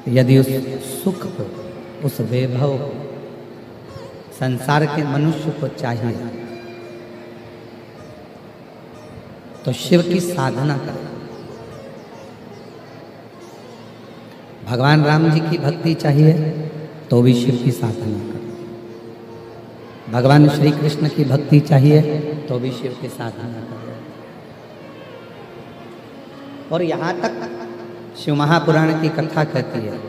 यदि उस सुख को, उस वैभव को संसार के मनुष्य को चाहिए तो शिव की साधना करें। भगवान राम जी की भक्ति चाहिए तो भी शिव की साधना करें। भगवान श्री कृष्ण की भक्ति चाहिए तो भी शिव की साधना करें। और यहाँ तक शिव महापुराण की कथा कहती है,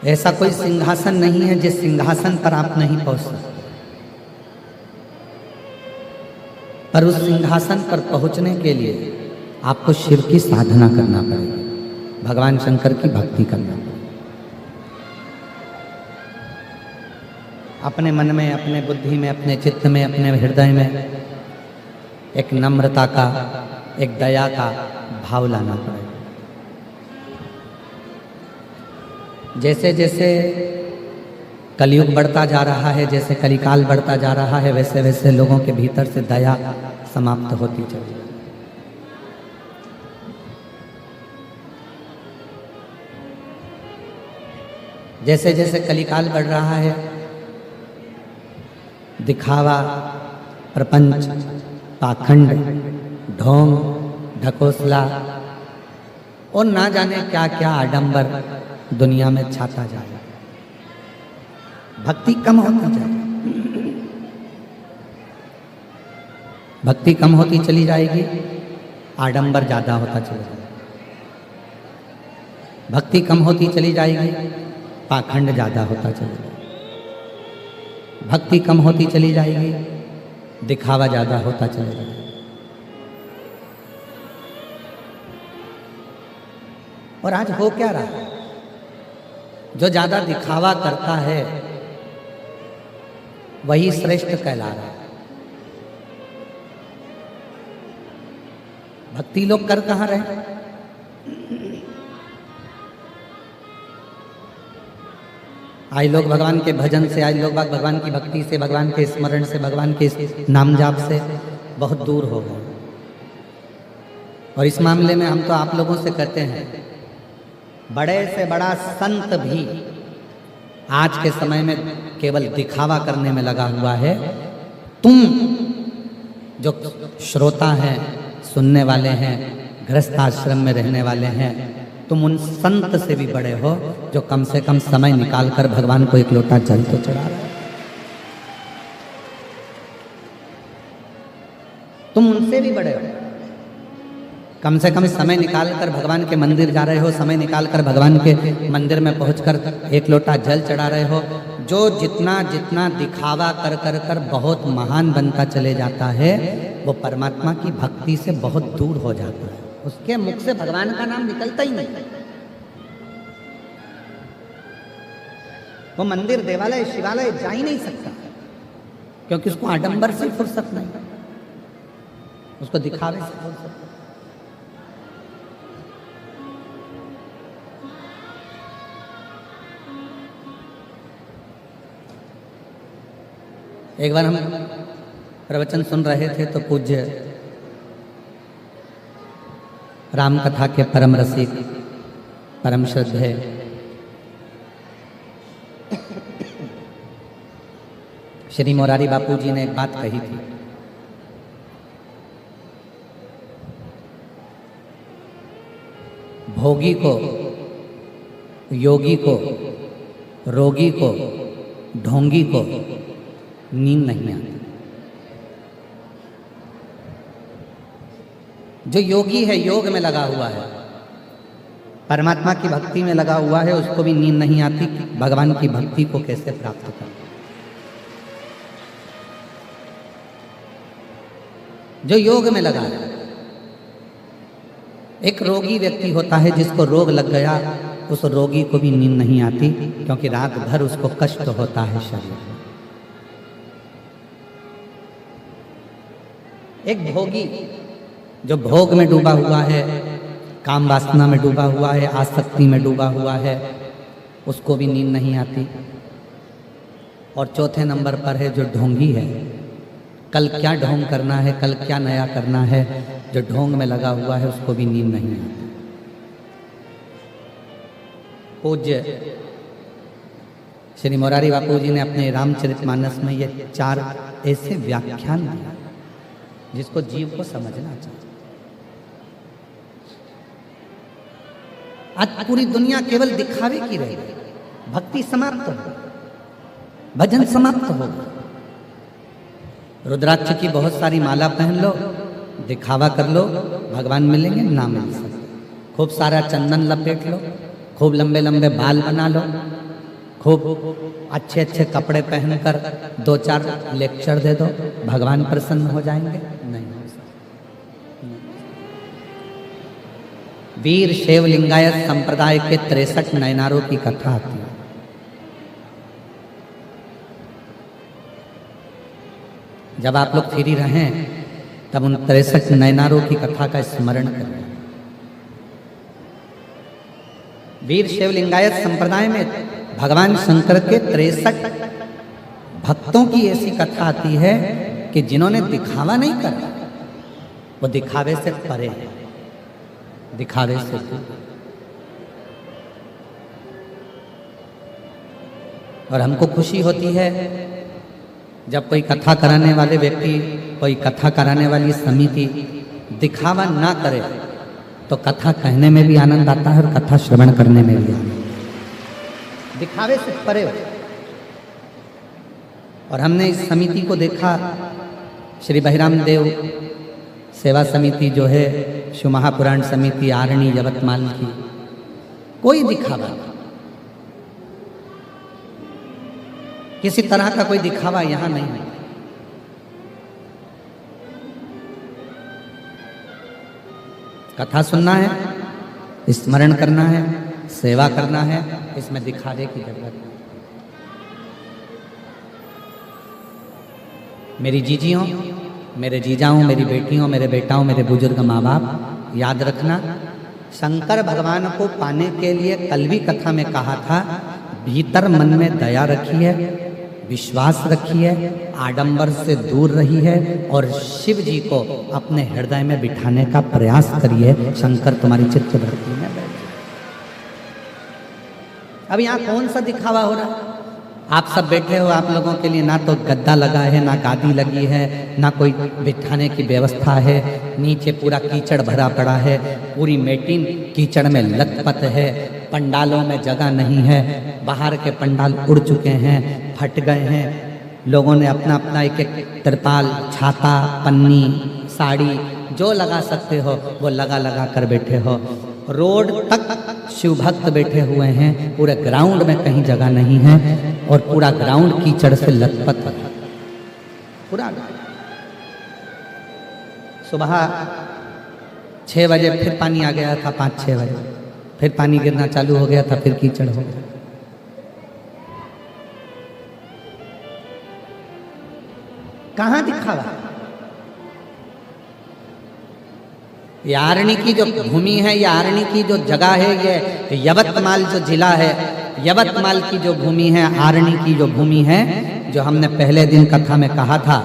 ऐसा कोई सिंहासन नहीं है जिस सिंहासन पर आप नहीं पहुंच सकते, पर उस सिंहासन पर पहुंचने के लिए आपको शिव की साधना करना पड़ेगी, भगवान शंकर की भक्ति करना पड़ेगी। अपने मन में, अपने बुद्धि में, अपने चित्त में, अपने हृदय में एक नम्रता का, एक दया का भाव लाना पड़ेगा। जैसे जैसे कलयुग बढ़ता जा रहा है, जैसे कलिकाल बढ़ता जा रहा है, वैसे वैसे लोगों के भीतर से दया समाप्त होती चली जाती है। जैसे जैसे कलिकाल बढ़ रहा है, दिखावा, प्रपंच, पाखंड, ढोंग, ढकोसला और ना जाने क्या क्या आडंबर दुनिया में छाता जा रहा है। भक्ति कम होती जाएगी, भक्ति कम होती चली जाएगी, आडंबर ज्यादा होता चला जाएगा। भक्ति कम होती चली जाएगी, पाखंड ज्यादा होता चला जाएगा। भक्ति कम होती चली जाएगी, दिखावा ज्यादा होता चला जाएगा। और आज हो क्या रहा है? जो ज्यादा दिखावा करता है वही श्रेष्ठ कहला रहा है। भक्ति लोग कर कहाँ रहे? आज लोग भगवान के भजन से, आज लोग भगवान की भक्ति से, भगवान के स्मरण से, भगवान के नाम जाप से बहुत दूर हो गए। और इस मामले में हम तो आप लोगों से कहते हैं, बड़े से बड़ा संत भी आज के समय में केवल दिखावा करने में लगा हुआ है। तुम जो श्रोता हैं, सुनने वाले हैं, गृहस्थ आश्रम में रहने वाले हैं, तुम उन संत से भी बड़े हो जो कम से कम समय निकालकर भगवान को एक लोटा जल तो चढ़ा रहे हो। तुम उनसे भी बड़े हो, कम से कम समय निकालकर भगवान के मंदिर जा रहे हो, समय निकालकर भगवान के मंदिर में पहुंचकर एक लोटा जल चढ़ा रहे हो। जो जितना जितना दिखावा कर कर कर बहुत महान बनता चले जाता है, वो परमात्मा की भक्ति से बहुत दूर हो जाता है। उसके मुख से भगवान का नाम निकलता ही नहीं। वो मंदिर, देवालय, शिवालय जा ही नहीं सकता, क्योंकि उसको आडंबर से फुर्सत नहीं, उसको दिखावे से फुर्सत। एक बार हम प्रवचन सुन रहे थे तो पूज्य राम कथा के परम रसिक, परम श्रद्धेय श्री मोरारी बापू जी ने एक बात कही थी। भोगी को, योगी को, रोगी को, ढोंगी को नींद नहीं आती। जो योगी है, योग में लगा हुआ है, परमात्मा की भक्ति में लगा हुआ है, उसको भी नींद नहीं आती कि भगवान की भक्ति को कैसे प्राप्त करें। जो योग में लगा है, एक रोगी व्यक्ति होता है जिसको रोग लग गया, उस रोगी को भी नींद नहीं आती, क्योंकि रात भर उसको कष्ट होता है शरीर में। एक भोगी जो भोग में डूबा हुआ है, काम वासना में डूबा हुआ है, आसक्ति में डूबा हुआ है, उसको भी नींद नहीं आती। और चौथे नंबर पर है जो ढोंगी है, कल क्या ढोंग करना है, कल क्या नया करना है, जो ढोंग में लगा हुआ है उसको भी नींद नहीं आती। पूज्य श्री मोरारी बापू जी ने अपने रामचरितमानस में ये 4 ऐसे व्याख्यान दिए जिसको जीव को समझना चाहिए। आज पूरी दुनिया केवल दिखावे की रही, भक्ति समाप्त हो, भजन समाप्त हो। रुद्राक्ष की बहुत सारी माला पहन लो, दिखावा कर लो, भगवान मिलेंगे ना मिल सकते। खूब सारा चंदन लपेट लो, खूब लंबे लंबे बाल बना लो, खूब अच्छे अच्छे कपड़े पहनकर 2-4 लेक्चर दे दो, भगवान प्रसन्न हो जाएंगे? नहीं हो सकते। वीर शैव लिंगायत संप्रदाय के 63 नयनारों की कथा आती है। जब आप लोग फ्री रहें तब उन 63 नयनारों की कथा का स्मरण करें। वीर शैव लिंगायत संप्रदाय में भगवान शंकर के 63 भक्तों की ऐसी कथा आती है कि जिन्होंने दिखावा नहीं करा, वो दिखावे से परे है, दिखावे से दूर। और हमको खुशी होती है जब कोई कथा कराने वाले व्यक्ति, कोई कथा कराने वाली समिति दिखावा ना करे तो कथा कहने में भी आनंद आता है और कथा श्रवण करने में भी आनंद। दिखावे से परे हो। और हमने इस समिति को देखा, श्री बहिराम देव सेवा समिति जो है, शिव महापुराण समिति आरणी यवतमाल की, कोई दिखावा, किसी तरह का कोई दिखावा यहां नहीं है। कथा सुनना है, स्मरण करना है, सेवा करना है, इसमें दिखावे की जरूरत नहीं। मेरी जीजियों, मेरे जीजाओं, मेरी बेटियों, मेरे बेटाओं, मेरे बुजुर्ग माँ बाप, याद रखना, शंकर भगवान को पाने के लिए कल भी कथा में कहा था, भीतर मन में दया रखिए, विश्वास रखिए, आडंबर से दूर रहिए और शिव जी को अपने हृदय में बिठाने का प्रयास करिए। शंकर तुम्हारी चित्त भक्ति में बैठ। अब यहाँ कौन सा दिखावा हो रहा है? आप सब बैठे हो, आप लोगों के लिए ना तो गद्दा लगा है, ना गादी लगी है, ना कोई बिठाने की व्यवस्था है, नीचे पूरा कीचड़ भरा पड़ा है, पूरी मेटिन कीचड़ में लथपथ है, पंडालों में जगह नहीं है, बाहर के पंडाल उड़ चुके हैं, फट गए हैं, लोगों ने अपना अपना एक एक तिरपाल, छाता, पन्नी, साड़ी जो लगा सकते हो वो लगा लगा कर बैठे हो। रोड तक शिव भक्त बैठे हुए हैं, पूरे ग्राउंड में कहीं जगह नहीं है और पूरा ग्राउंड कीचड़ से लथपथ है। पूरा सुबह 6 बजे फिर पानी आ गया था, 5-6 बजे फिर पानी गिरना चालू हो गया था, फिर कीचड़ हो गया। कहाँ दिखावा? ये आरणी की जो भूमि है, ये आरणी की जो जगह है, ये यवतमाल जो जिला है, यवतमाल की जो भूमि है, आरणी की जो भूमि है, जो हमने पहले दिन कथा में कहा था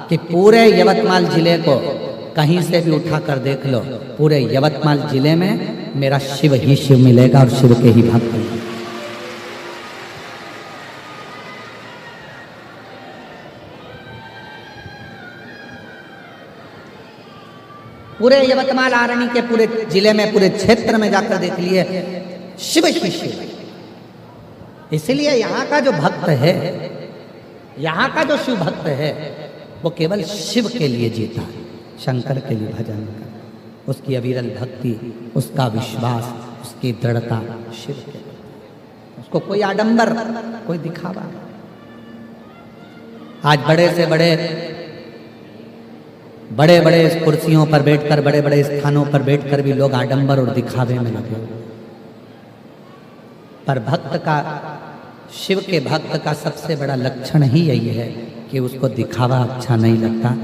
कि पूरे यवतमाल जिले को कहीं से भी उठा कर देख लो, पूरे यवतमाल जिले में मेरा शिव ही शिव मिलेगा और शिव के ही भक्त मिलेंगे। पूरे यवतमाल आरणी के पूरे जिले में, पूरे क्षेत्र में जाकर देख लिए, शिव ही शिव। इसलिए यहाँ का जो भक्त है, यहाँ का जो शिव भक्त है, वो केवल शिव के लिए जीता है, शंकर के लिए भजन कर, उसकी अविरल भक्ति, उसका विश्वास, उसकी दृढ़ता शिव के लिए। उसको कोई आडंबर, कोई दिखावा। आज बड़े से बड़े बड़े कुर्सियों पर बैठकर, बड़े बड़े स्थानों पर बैठकर भी लोग आडंबर और दिखावे में लगे। पर भक्त का, शिव के भक्त का सबसे बड़ा लक्षण ही यही है कि उसको दिखावा अच्छा नहीं लगता।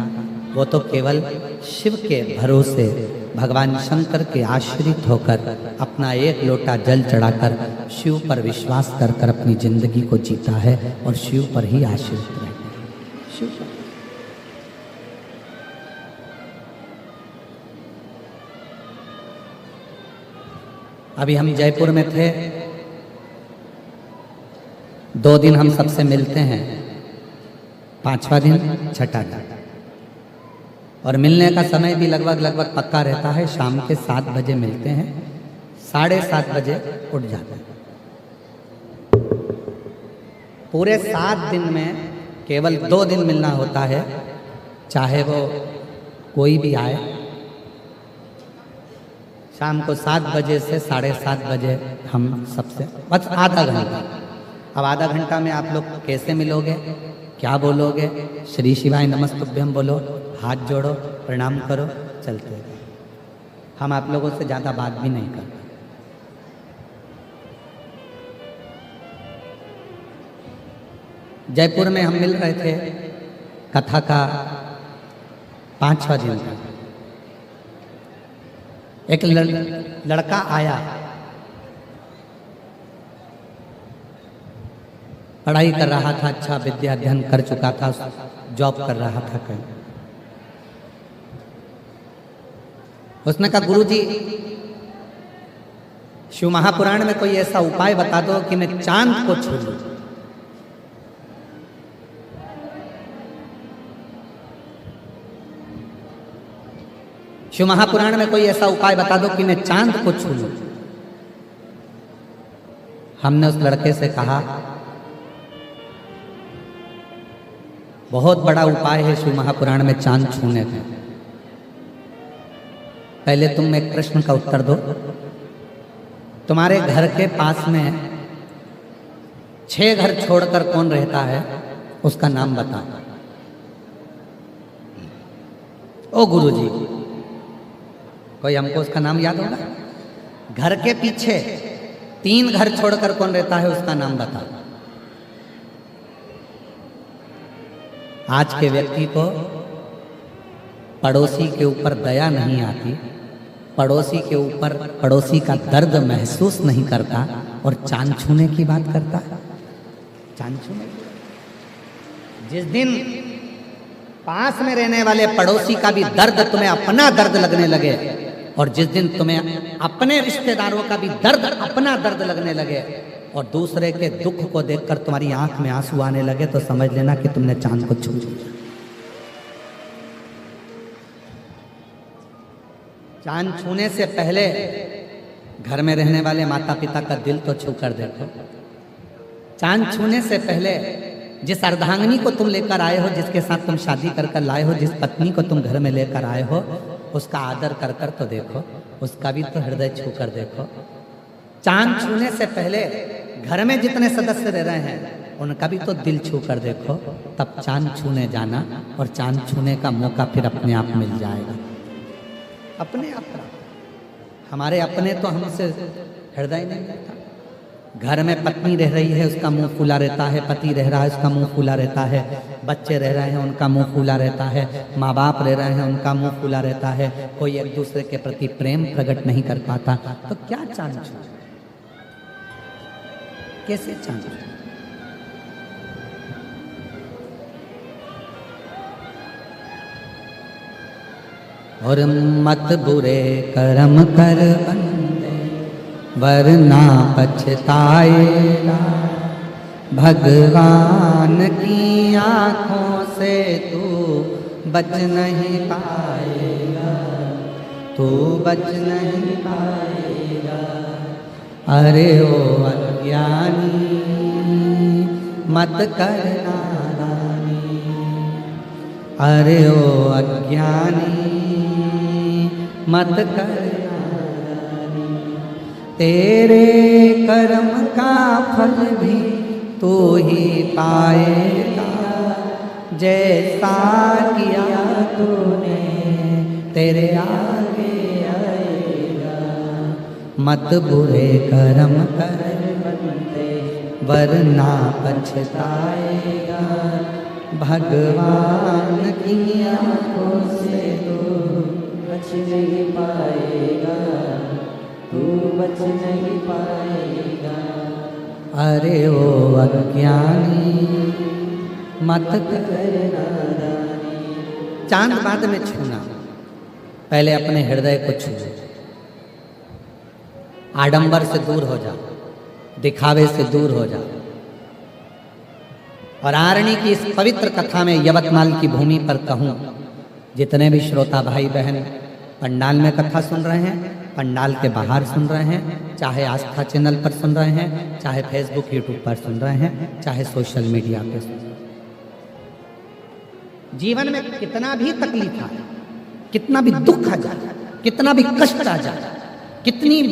वो तो केवल शिव के भरोसे, भगवान शंकर के आश्रित होकर, अपना एक लोटा जल चढ़ाकर शिव पर विश्वास कर कर अपनी जिंदगी को जीता है और शिव पर ही आश्रित रहता है। शिव अभी हम जयपुर में थे, 2 दिन हम सबसे मिलते हैं, 5वां दिन छठा दिन, और मिलने का समय भी लगभग पक्का रहता है। शाम के 7 बजे मिलते हैं, 7:30 बजे उठ जाते हैं। पूरे 7 दिन में केवल 2 दिन मिलना होता है, चाहे वो कोई भी आए। शाम को 7 बजे से 7:30 बजे हम सबसे बस आधा घंटा। अब आधा घंटा में आप लोग कैसे मिलोगे, क्या बोलोगे? श्री शिवाय नमस्तुभ्यम बोलो, हाथ जोड़ो, प्रणाम करो, चलते हैं। हम आप लोगों से ज़्यादा बात भी नहीं करते। जयपुर में हम मिल रहे थे, कथा का 5वां दिन था। एक लड़का आया, पढ़ाई कर रहा था, अच्छा विद्या अध्ययन कर चुका था, जॉब कर रहा था कहीं। उसने कहा, गुरुजी शिव महापुराण में कोई ऐसा उपाय बता दो कि मैं चांद को छू लूं। शिव महापुराण में कोई ऐसा उपाय बता दो कि मैं चांद को छू लूं। हमने उस लड़के से कहा, बहुत बड़ा उपाय है शिव महापुराण में चांद छूने का। पहले तुम एक प्रश्न का उत्तर दो। तुम्हारे घर के पास में 6 घर छोड़कर कौन रहता है, उसका नाम बता। ओ गुरुजी, कोई हमको उसका नाम याद होगा? घर के पीछे 3 घर छोड़कर कौन रहता है, उसका नाम बता। आज के व्यक्ति को पड़ोसी के ऊपर दया नहीं आती, पड़ोसी के ऊपर पड़ोसी का दर्द महसूस नहीं करता, और चांद छूने की बात करता है। चांद छूने, जिस दिन पास में रहने वाले पड़ोसी का भी दर्द तुम्हें अपना दर्द लगने लगे, और जिस दिन तुम्हें अपने रिश्तेदारों का भी दर्द अपना दर्द लगने लगे, और दूसरे के दुख को देखकर तुम्हारी आंख में आंसू आने लगे, तो समझ लेना कि तुमने चांद को छू लिया। चांद छूने से पहले घर में रहने वाले माता पिता का दिल तो छू कर देखो। चांद छूने से पहले जिस अर्धांगिनी को तुम लेकर आए हो, जिसके साथ तुम शादी कर लाए हो, जिस पत्नी को तुम घर में लेकर आए हो, उसका आदर कर कर तो देखो, उसका भी तो हृदय छू कर देखो। चांद छूने से पहले घर में जितने सदस्य रह रहे हैं, उनका भी तो दिल छू कर देखो, तब चांद छूने जाना, और चांद छूने का मौका फिर अपने आप मिल जाएगा। अपने आप। हमारे अपने तो हमसे हृदय नहीं रहता। घर में पत्नी रह रही है, उसका मुंह फूला रहता है, पति रह रहा है, उसका मुंह फूला रहता है, बच्चे रह रहे हैं, उनका मुंह फूला रहता है, माँ बाप रह रहे हैं, उनका मुंह फूला रहता है, कोई एक दूसरे के प्रति प्रेम प्रकट नहीं कर पाता, तो क्या चांद छू, कैसे चांद छू? और मत बुरे कर्म कर बंदे, वरना पछताएगा। भगवान की आँखों से तू बच नहीं पाएगा, तू बच नहीं पाएगा। अरे ओ अज्ञानी मत कर नादानी, अरे ओ अज्ञानी मत कर नादानी। तेरे कर्म का फल भी तू ही पाएगा, जैसा किया तूने तेरे आगे आएगा। मत बुरे कर्म कर बंदे, वरना पछताएगा। भगवान की आँखों से तू बच नहीं पाएगा, तू बच नहीं पाएगा। अरे ओ अज्ञानी मत कर नादानी। चांद बाद में छूना, पहले अपने हृदय को छू। आडंबर से दूर हो जा, दिखावे से दूर हो जा। और आरणी की इस पवित्र कथा में यवतमाल की भूमि पर कहूँ, जितने भी श्रोता भाई बहन पंडाल में कथा सुन रहे हैं, पंडाल के बाहर सुन रहे हैं, चाहे आस्था चैनल पर सुन रहे हैं, चाहे फेसबुक यूट्यूब पर सुन रहे हैं, चाहे सोशल मीडिया पे सुन रहे हैं, जीवन में कितना भी तकलीफ आए, कितना भी दुख आ जाए, कितना भी कष्ट आ जाए, कितनी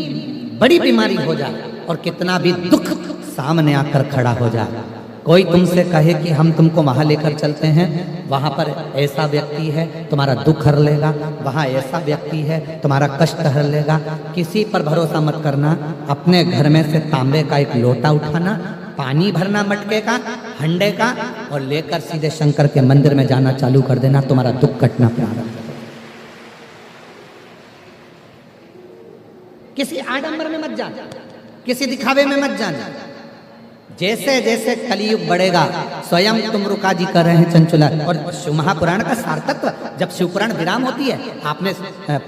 बड़ी बीमारी हो जाए और कितना भी दुख सामने आकर खड़ा हो जाए, कोई तुमसे कहे कि हम तुमको वहां लेकर चलते हैं, वहां पर ऐसा व्यक्ति है तुम्हारा दुख हर लेगा, वहां ऐसा व्यक्ति है तुम्हारा कष्ट हर लेगा, किसी पर भरोसा मत करना। अपने घर में से तांबे का एक लोटा उठाना, पानी भरना मटके का, हंडे का, और लेकर सीधे शंकर के मंदिर में जाना चालू कर देना, तुम्हारा दुख कटना प्रारंभ। किसी आडंबर में मत जाना, किसी दिखावे में मत जाना। जैसे जैसे कलयुग बढ़ेगा, स्वयं तुम रुका जी कर रहे हैं चंचुला। और शिव महापुराण का सार्थत्व, जब शिवपुराण विराम होती है, आपने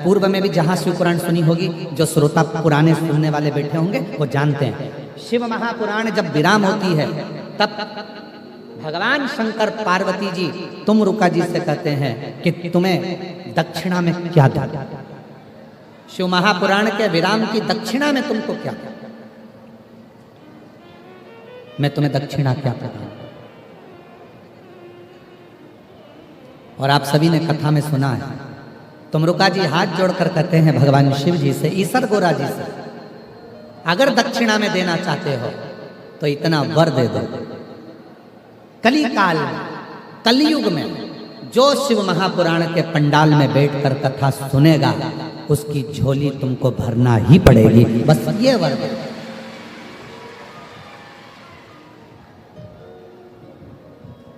पूर्व में भी जहां शिवपुराण सुनी होगी, जो श्रोता पुराने सुनने वाले बैठे होंगे वो जानते हैं, शिव महापुराण जब विराम होती है तब भगवान शंकर पार्वती जी तुम रुका जी से कहते हैं कि तुम्हें दक्षिणा में क्या दो। शिव महापुराण के विराम की दक्षिणा में तुमको क्या, मैं तुम्हें दक्षिणा क्या प्रदान। और आप सभी ने कथा में सुना है, तुमरुका जी हाथ जोड़कर कहते हैं भगवान शिव जी से, ईसर गोरा जी से, अगर दक्षिणा में देना चाहते हो तो इतना वर दे दो। कली काल में, कलयुग में जो शिव महापुराण के पंडाल में बैठकर कथा सुनेगा उसकी झोली तुमको भरना ही पड़ेगी, बस ये वर दो।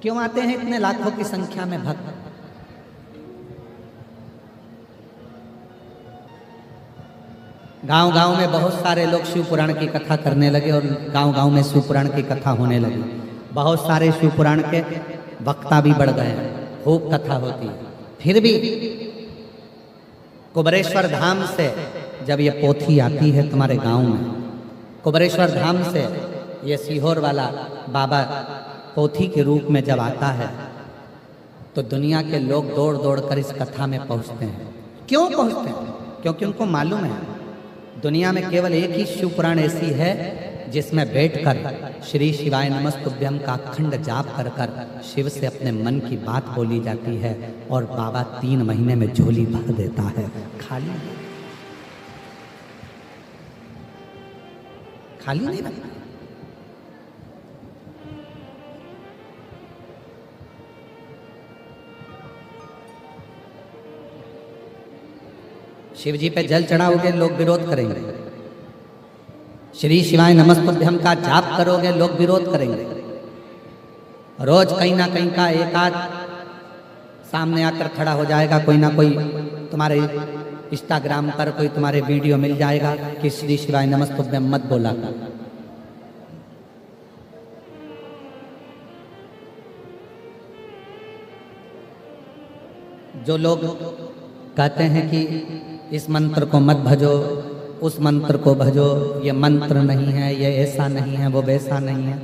क्यों आते हैं इतने लाखों की संख्या में भक्त? गांव-गांव में बहुत सारे लोग शिव पुराण की कथा करने लगे और गांव-गांव में शिव पुराण की कथा होने लगी। बहुत सारे शिव पुराण के वक्ता भी बढ़ गए हैं, खूब कथा होती है। फिर भी कुबरेश्वर धाम से जब ये पोथी आती है तुम्हारे गांव में, कुबरेश्वर धाम से ये सीहोर वाला बाबा पोथी के रूप में जब आता है तो दुनिया के लोग दौड़ दौड़ कर इस कथा में पहुंचते हैं। क्यों पहुंचते हैं? क्योंकि उनको मालूम है दुनिया में केवल एक ही शिव पुराण ऐसी है जिसमें बैठकर श्री शिवाय नमस्तुभ्यम का अखंड जाप कर कर शिव से अपने मन की बात बोली जाती है और बाबा 3 महीने में झोली भर देता है। खाली खाली नहीं रखता। शिव जी पे जल चढ़ाओगे लोग विरोध करेंगे, श्री शिवाय नमस्तुभ्यम का जाप करोगे लोग विरोध करेंगे। रोज कहीं ना कहीं का एक आध सामने आकर खड़ा हो जाएगा, कोई ना कोई तुम्हारे इंस्टाग्राम पर कोई तुम्हारे वीडियो मिल जाएगा कि श्री शिवाय नमस्तुभ्यम मत बोला कर। जो लोग कहते हैं कि इस मंत्र को मत भजो, उस मंत्र को भजो, ये मंत्र नहीं है, ये ऐसा नहीं है, वो वैसा नहीं है,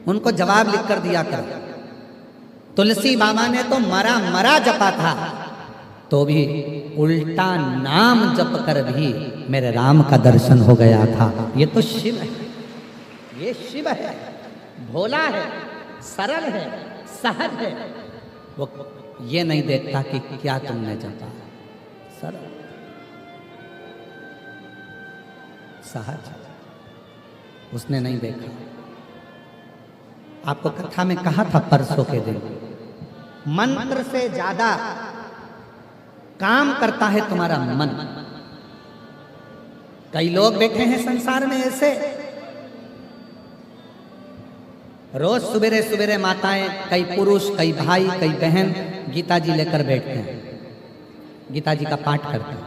उनको जवाब लिख कर दिया करो। तुलसी बाबा ने तो मरा मरा जपा था, तो भी उल्टा नाम जप कर भी मेरे राम का दर्शन हो गया था। ये तो शिव है, ये शिव है, भोला है, सरल है, सहज है। वो ये नहीं देखता कि क्या तुमने जपा, सरल सहज, उसने नहीं देखा। आपको कथा में कहा था परसों के दिन, मंत्र से ज्यादा काम करता है तुम्हारा मन। कई लोग बैठे हैं संसार में ऐसे, रोज सुबेरे सुबेरे माताएं, कई पुरुष, कई भाई, कई बहन गीता जी लेकर बैठते हैं, गीता जी का पाठ करते हैं,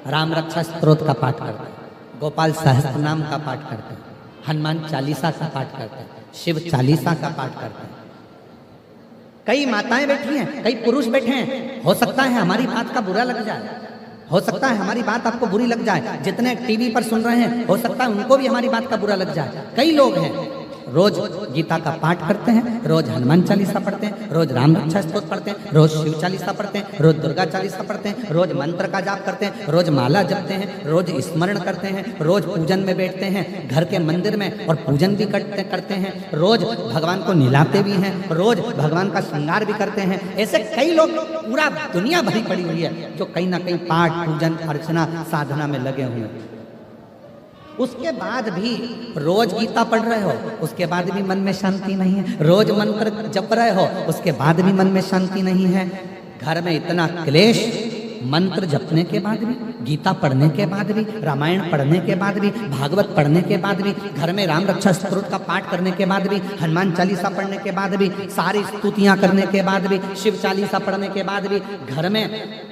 राम रक्षा स्तोत्र का पाठ करते हैं, गोपाल सहस्त्र नाम का पाठ करते हैं, हनुमान चालीसा का पाठ करते हैं, शिव चालीसा का पाठ करते हैं। कई माताएं बैठी हैं, कई पुरुष बैठे हैं। हो सकता है हमारी बात का बुरा लग जाए, हो सकता है हमारी बात आपको बुरी लग जाए, जितने टीवी पर सुन रहे हैं हो सकता है उनको भी हमारी बात का बुरा लग जाए। कई लोग हैं रोज गीता का पाठ करते हैं, रोज हनुमान चालीसा पढ़ते हैं, रोज राम रक्षा स्तोत्र पढ़ते हैं, रोज शिव चालीसा पढ़ते हैं, रोज दुर्गा चालीसा पढ़ते हैं, रोज मंत्र का जाप करते हैं, रोज माला जपते हैं, रोज स्मरण करते हैं, रोज पूजन में बैठते हैं घर के मंदिर में और पूजन भी करते हैं, रोज भगवान को नहलाते भी हैं, रोज भगवान का श्रृंगार भी करते हैं। ऐसे कई लोग, पूरा दुनिया भरी पड़ी हुई है जो कहीं ना कहीं पाठ पूजन अर्चना साधना में लगे हुए हैं। उसके बाद भी रोज गीता पढ़ रहे हो, उसके बाद भी मन में शांति नहीं है, रोज मंत्र जप रहे हो, उसके बाद भी मन में शांति नहीं है। घर में इतना क्लेश, मंत्र जपने के बाद भी, गीता पढ़ने के बाद भी, रामायण पढ़ने के बाद भी, भागवत पढ़ने के बाद भी, घर में राम रक्षा स्तोत्र का पाठ करने के बाद भी, हनुमान चालीसा पढ़ने के बाद भी, सारी स्तुतियां करने के बाद भी, शिव चालीसा पढ़ने के बाद भी, घर में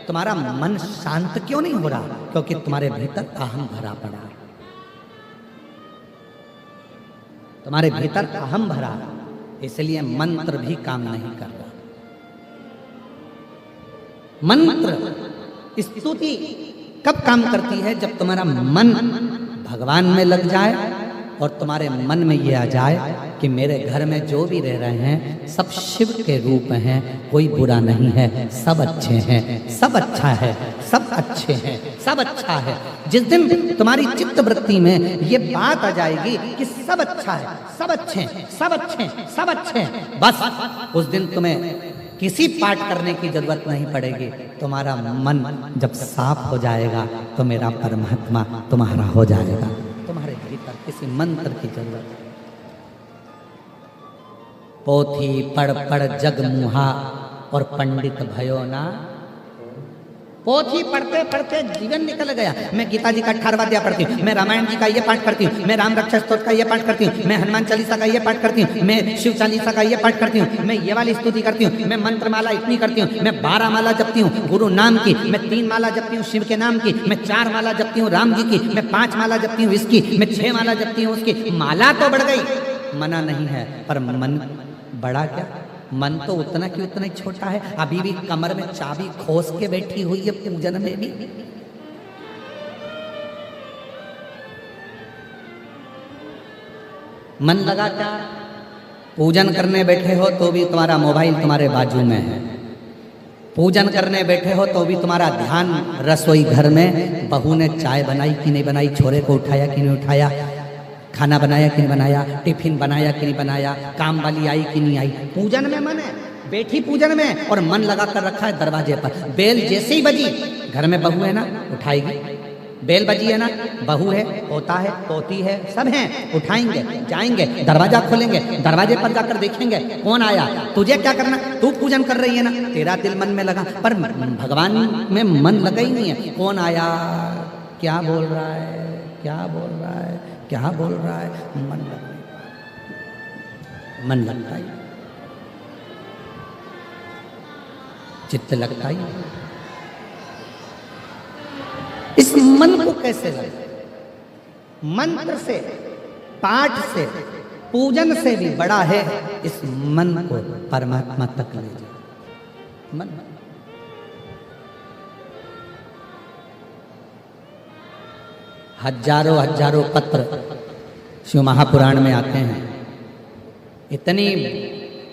तुम्हारा मन शांत क्यों नहीं हो रहा? क्योंकि तुम्हारे भीतर अहम भरा पड़ा, तुम्हारे भीतर अहम भरा, इसलिए मंत्र भी काम नहीं कर रहा। मंत्र स्तुति कब काम करती है? जब तुम्हारा मन भगवान में लग जाए और तुम्हारे मन में ये आ जाए कि मेरे घर में जो भी रह रहे हैं सब शिव के रूप हैं, कोई बुरा नहीं है, सब अच्छे हैं, सब अच्छा है, सब अच्छे हैं, सब अच्छा है। जिस दिन तुम्हारी चित्त वृत्ति में ये बात आ जाएगी कि सब अच्छा है, सब अच्छे हैं, सब अच्छे हैं, सब अच्छे हैं, बस उस दिन तुम्हें किसी पाठ करने की जरूरत नहीं पड़ेगी। तुम्हारा मन जब साफ हो जाएगा तो मेरा परमात्मा तुम्हारा हो जाएगा। तुम्हारे भीतर किसी मंत्र की जरूरत है। पोथी पढ़ पढ़ जग मुहा और पंडित भयो ना। पोथी पढ़ते पढ़ते जीवन निकल गया। मैं गीता जी का 18वां अध्याय पढ़ती हूँ, मैं रामायण जी का ये पाठ करती हूँ, मैं राम रक्षा स्तोत्र का ये पाठ करती हूँ, मैं हनुमान चालीसा का ये पाठ करती हूँ, मैं शिव चालीसा का ये पाठ करती हूँ, मैं ये वाली स्तुति करती हूँ, मैं मंत्र माला इतनी करती हूँ, मैं 12 माला जपती हूँ गुरु नाम की, मैं 3 माला जपती हूँ शिव के नाम की, मैं 4 माला जपती हूँ राम जी की, मैं 5 माला जपती हूँ इसकी, मैं 6 माला जपती हूँ उसकी। माला तो बढ़ गई, मना नहीं है, पर मन बड़ा क्या? मन तो उतना की उतना ही छोटा है। अभी भी कमर में चाबी खोस के बैठी हुई है पूजन में भी। मन लगा क्या? पूजन करने बैठे हो तो भी तुम्हारा मोबाइल तुम्हारे बाजू में है, पूजन करने बैठे हो तो भी तुम्हारा ध्यान रसोई घर में, बहू ने चाय बनाई कि नहीं बनाई, छोरे को उठाया कि नहीं उठाया, खाना बनाया कि नहीं बनाया, टिफिन बनाया कि नहीं बनाया, काम वाली आई कि नहीं आई। पूजन में मन है, बैठी पूजन में और मन लगा कर रखा है दरवाजे पर। बेल जैसे ही बजी, घर में बहू है ना उठाएगी, बेल बजी है ना, बहू है, पोता है, पोती है, सब हैं, उठाएंगे, जाएंगे, दरवाजा खोलेंगे, दरवाजे पर जाकर देखेंगे कौन आया। तुझे क्या करना? तू पूजन कर रही है ना, तेरा दिल मन में लगा, पर भगवान में मन लगा ही नहीं है। कौन आया, क्या बोल रहा है, क्या बोल रहा है, क्या बोल रहा है, मन लग नहीं पाया। मन लगता ही, चित्त लगता ही। इस मन को कैसे लगे? मंत्र से, पाठ से, पूजन से भी बड़ा है इस मन को परमात्मा तक ले जाए। मन हजारों हजारों पत्र शिव महापुराण में आते हैं। इतनी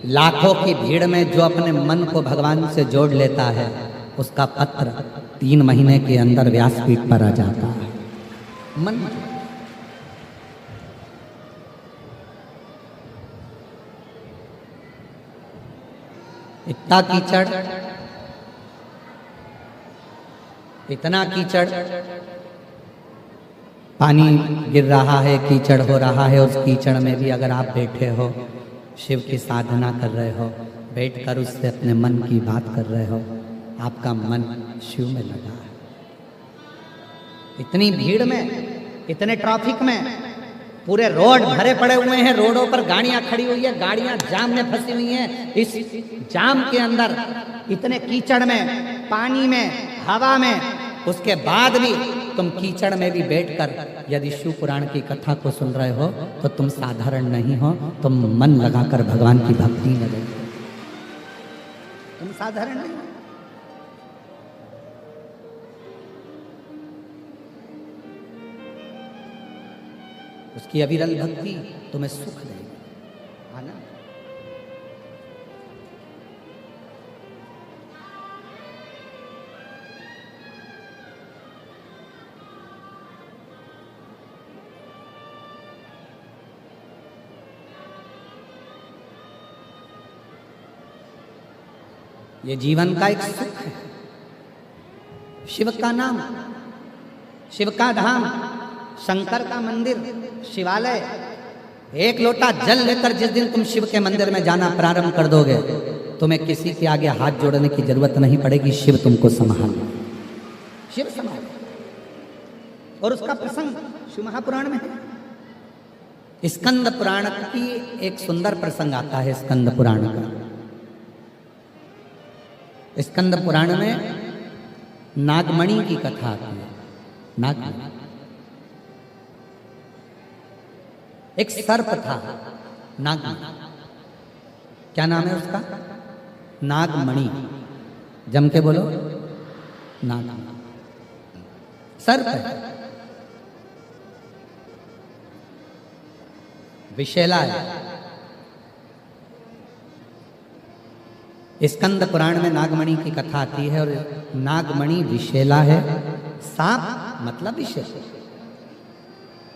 लाखों की भीड़ में जो अपने मन को भगवान से जोड़ लेता है, उसका पत्र 3 महीने के अंदर व्यासपीठ पर आ जाता है। मन इतना कीचड़, इतना कीचड़, पानी गिर रहा है, कीचड़ हो रहा है, उस कीचड़ में भी अगर आप बैठे हो, शिव की साधना कर रहे हो, बैठकर उससे अपने मन की बात कर रहे हो, आपका मन शिव में लगा है। इतनी भीड़ में, इतने ट्रैफिक में, पूरे रोड भरे पड़े हुए हैं, रोडों पर गाड़ियां खड़ी हुई है, गाड़ियां जाम में फंसी हुई हैं। इस जाम के अंदर, इतने कीचड़ में, पानी में, हवा में, उसके बाद भी तुम कीचड़ में भी बैठकर यदि शिव पुराण की कथा को सुन रहे हो तो तुम साधारण नहीं हो, तुम मन लगाकर भगवान की भक्ति में रहो, तुम साधारण नहीं। उसकी अविरल भक्ति तुम्हें सुख देगी। है ना? ये जीवन का एक सुख है। शिव का नाम, शिव का धाम, शंकर का मंदिर, शिवालय। एक लोटा जल लेकर जिस दिन तुम शिव के मंदिर में जाना प्रारंभ कर दोगे, तुम्हें किसी के आगे हाथ जोड़ने की जरूरत नहीं पड़ेगी। शिव तुमको संभाल, शिव संभाल। और उसका प्रसंग शिव महापुराण में है। स्कंद पुराण की एक सुंदर प्रसंग आता है। स्कंद पुराण का, स्कंद पुराण में नागमणि की कथा आती है। नागमणि एक सर्प था, नागमणि। क्या नाम है उसका? नागमणि। जम के बोलो, नागमणि। सर्प है, विषैला है। स्कंद पुराण में नागमणि की कथा आती है और नागमणि विषैला है। सांप मतलब विष।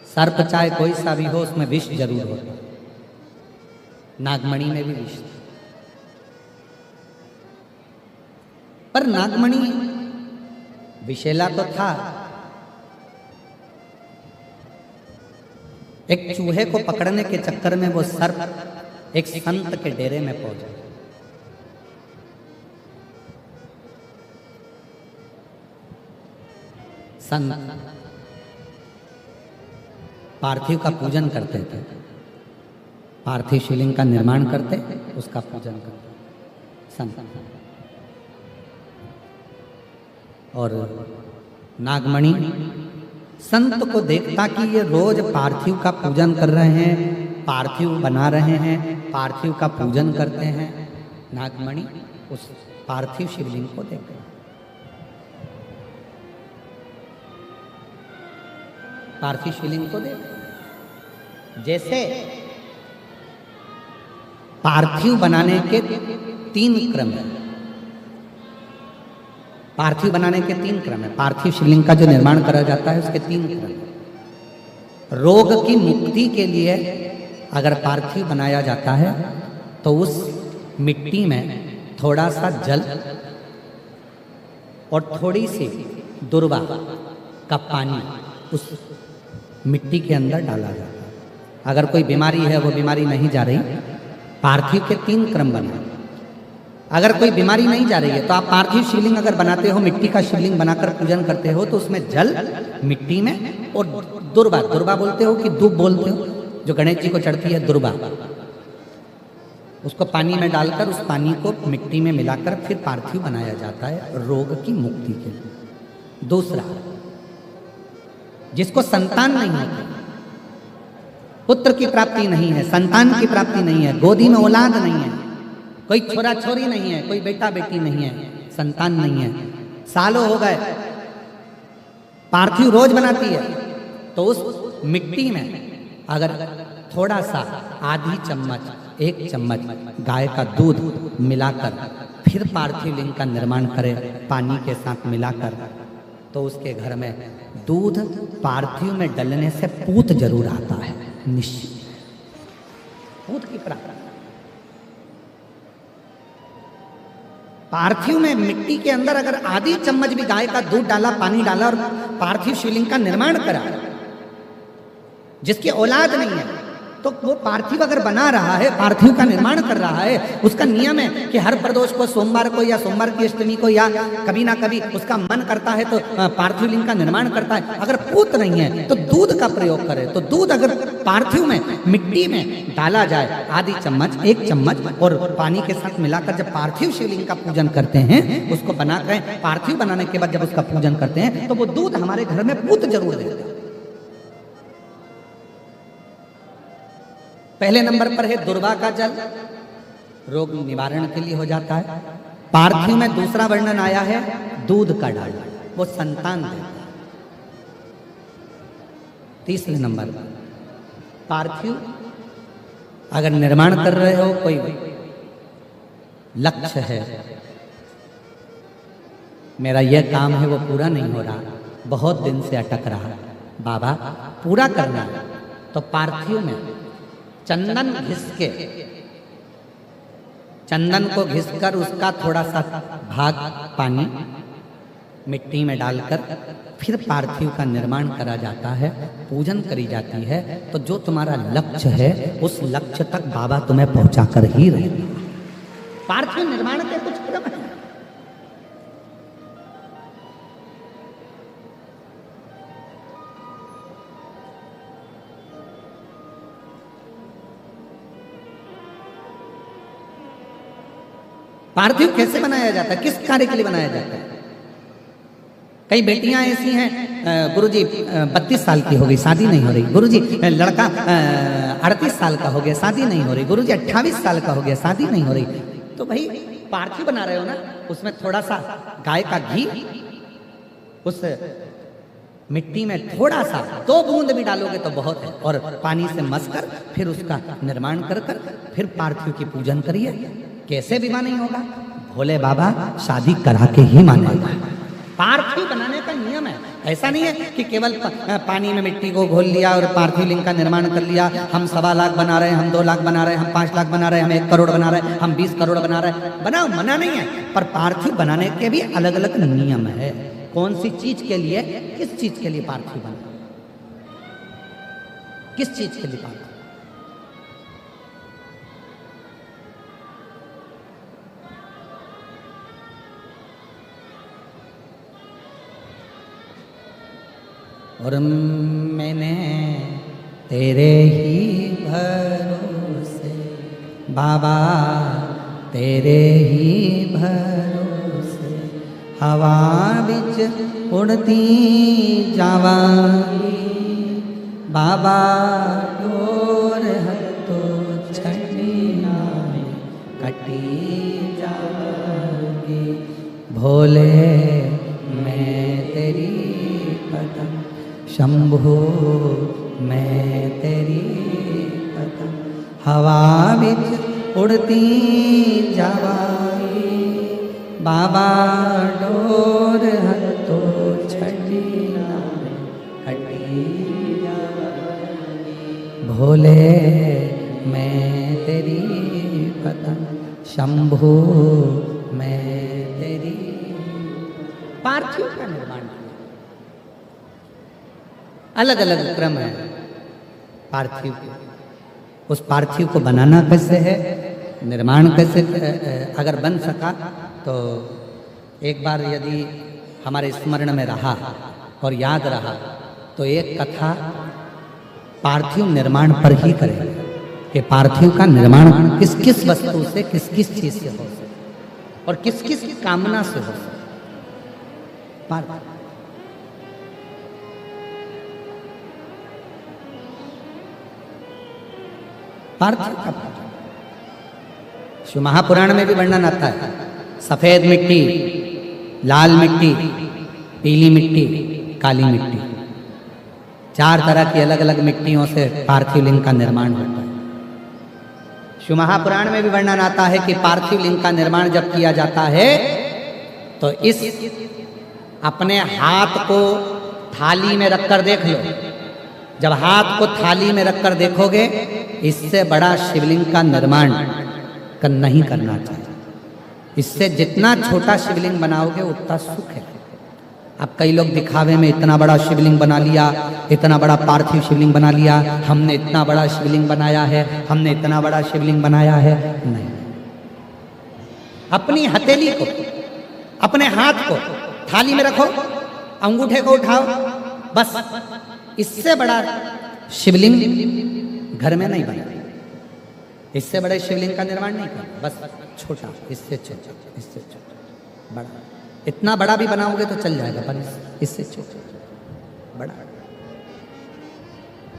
सर्प चाहे कोई सा भी हो, उसमें विष जरूर होता। नागमणि में भी विष। पर नागमणि विषैला तो था। एक चूहे को पकड़ने के चक्कर में वो सर्प एक संत के डेरे में पहुंचा। संत पार्थिव का पूजन करते थे। पार्थिव शिवलिंग का निर्माण करते, उसका पूजन करते संत। और नागमणि संत को देखता कि ये रोज पार्थिव का पूजन कर रहे हैं, पार्थिव बना रहे हैं, पार्थिव का पूजन करते हैं। नागमणि उस पार्थिव शिवलिंग को देखते, पार्थिव शिवलिंग को देख। जैसे पार्थिव बनाने के 3 क्रम है। पार्थिव बनाने के 3 क्रम है। पार्थिव शिवलिंग का जो निर्माण करा जाता है उसके 3 क्रम है। रोग की मुक्ति के लिए अगर पार्थिव बनाया जाता है तो उस मिट्टी में थोड़ा सा जल और थोड़ी सी दुर्वा का पानी उस मिट्टी के अंदर डाला जाता है। अगर कोई बीमारी है, वो बीमारी नहीं जा रही, पार्थिव के 3 क्रम बना। अगर कोई बीमारी नहीं जा रही है तो आप पार्थिव शिवलिंग अगर बनाते हो, मिट्टी का शिवलिंग बनाकर पूजन करते हो, तो उसमें जल मिट्टी में और दुर्वा, दुर्वा बोलते हो कि दूब बोलते हो, जो गणेश जी को चढ़ती है दुर्वा, उसको पानी में डालकर उस पानी को मिट्टी में मिलाकर फिर पार्थिव बनाया जाता है रोग की मुक्ति के लिए। दूसरा, जिसको संतान नहीं होती, पुत्र की प्राप्ति नहीं है, संतान की प्राप्ति नहीं है, गोदी में औलाद नहीं है, कोई छोरा छोरी नहीं है, कोई बेटा बेटी नहीं है, संतान नहीं है, सालों हो गए, पार्थिव रोज बनाती है, तो उस मिट्टी में अगर थोड़ा सा आधी चम्मच, 1 चम्मच गाय का दूध मिलाकर फिर पार्थिव लिंग का निर्माण करे पानी के साथ मिलाकर, तो उसके घर में दूध पार्थिव में डलने से पूत जरूर आता है, निश्चित पूत की प्राप्ति। पार्थिव में मिट्टी के अंदर अगर आधी चम्मच भी गाय का दूध डाला, पानी डाला और पार्थिव शिवलिंग का निर्माण करा, जिसकी औलाद नहीं है, तो वो पार्थिव अगर बना रहा है, पार्थिव का निर्माण कर रहा है, उसका नियम है कि हर प्रदोष को, सोमवार को या सोमवार की अष्टमी को या कभी ना कभी उसका मन करता है तो पार्थिव लिंग का निर्माण करता है। अगर पूत नहीं है तो दूध का प्रयोग करे, तो दूध अगर पार्थिव में मिट्टी में डाला जाए, आधी चम्मच, 1 चम्मच और पानी के साथ मिलाकर जब पार्थिव शिवलिंग का पूजन करते हैं, उसको बनाकर पार्थिव बनाने के बाद जब उसका पूजन करते हैं, तो वो दूध हमारे घर में पूत जरूर देता है। पहले नंबर पर है दुर्वा का जल, रोग निवारण के लिए हो जाता है। पार्थिव में दूसरा वर्णन आया है दूध का डालना, वो संतान देता है। तीसरे नंबर पर पार्थिव अगर निर्माण कर रहे हो, कोई लक्ष्य है, मेरा यह काम है वो पूरा नहीं हो रहा, बहुत दिन से अटक रहा, बाबा पूरा करना है, तो पार्थिव में चंदन घिस के, चंदन को घिसकर उसका थोड़ा सा भाग पानी मिट्टी में डालकर फिर पार्थिव का निर्माण करा जाता है, पूजन करी जाती है। तो जो तुम्हारा लक्ष्य है उस लक्ष्य तक बाबा तुम्हें पहुंचा कर ही रहे। पार्थिव निर्माण के कुछ क्रम है। पार्थिव कैसे बनाया जाता है, किस कार्य के लिए बनाया जाता है? कई बेटियां ऐसी हैं, गुरुजी 32 साल की हो गई, शादी नहीं हो रही। गुरुजी लड़का 38 साल का हो गया, शादी नहीं हो रही। गुरुजी 28 साल का हो गया, शादी नहीं हो रही। तो भाई पार्थिव बना रहे हो ना, उसमें थोड़ा सा गाय का घी उस मिट्टी में थोड़ा सा 2 बूंद भी डालोगे तो बहुत है, और पानी से मसकर फिर उसका निर्माण कर फिर पार्थिव की पूजन करिए। कैसे विवाह नहीं होगा? भोले बाबा शादी करा के ही मानेगा। पार्थिव बनाने का नियम है। ऐसा नहीं है कि केवल पानी में मिट्टी को घोल लिया और पार्थिव लिंग का निर्माण कर लिया। हम 1.25 लाख बना रहे हैं, हम 2 लाख बना रहे हैं, हम 5 लाख बना रहे हैं, हम 1 करोड़ बना रहे हैं, हम 20 करोड़ बना रहे हैं। बनाओ, मना नहीं है, पर पार्थिव बनाने के भी अलग अलग नियम है। कौन सी चीज के लिए, किस चीज के लिए पार्थिव बना, किस चीज के लिए पार्थिव? और मैंने तेरे ही भरोसे बाबा, तेरे ही भरोसे हवा बिच उड़ती जावांगी बाबा, डोर हथो छड़िया कटी जावांगी। भोले मैं तेरी पतंग, शंभो मैं तेरी पतंग, हवा बिच उड़ती जावांगी बाबा, डोर हथो छड़िया कटी जावांगी। भोले मैं तेरी पतंग, शंभो मैं तेरी। पार्थिव का निर्माण अलग अलग क्रम है पार्थिव के। उस पार्थिव को बनाना कैसे है, निर्माण कैसे, अगर बन सका तो एक बार यदि हमारे स्मरण में रहा और याद रहा तो एक कथा पार्थिव निर्माण पर ही करें कि पार्थिव का निर्माण किस किस वस्तु से, किस किस चीज से हो सके और किस किस कामना से हो सके। पार्थिव का शिव महापुराण में भी वर्णन आता है। सफेद मिट्टी, लाल मिट्टी, पीली मिट्टी, काली मिट्टी, 4 तरह की अलग अलग मिट्टियों से पार्थिव लिंग का निर्माण होता है। शिव महापुराण में भी वर्णन आता है कि पार्थिव लिंग का निर्माण जब किया जाता है तो इस अपने हाथ को थाली में रखकर देख लो। जब हाथ को थाली में रखकर देखोगे, इससे बड़ा शिवलिंग का निर्माण नहीं करना चाहिए। इससे जितना छोटा शिवलिंग बनाओगे उतना सुख है। अब कई लोग दिखावे में इतना बड़ा शिवलिंग बना लिया, इतना बड़ा पार्थिव शिवलिंग बना लिया, हमने इतना बड़ा शिवलिंग बनाया है, हमने इतना बड़ा शिवलिंग बनाया है। नहीं, अपनी हथेली को, अपने हाथ को थाली में रखो, अंगूठे को उठाओ, बस। इससे बड़ा शिवलिंग घर में नहीं बना, इससे बड़े शिवलिंग का निर्माण नहीं करना, बस छोटा, इससे छोटा, इससे छोटा, बड़ा। इतना बड़ा भी बनाओगे तो चल जाएगा, पर इससे छोटा, बड़ा।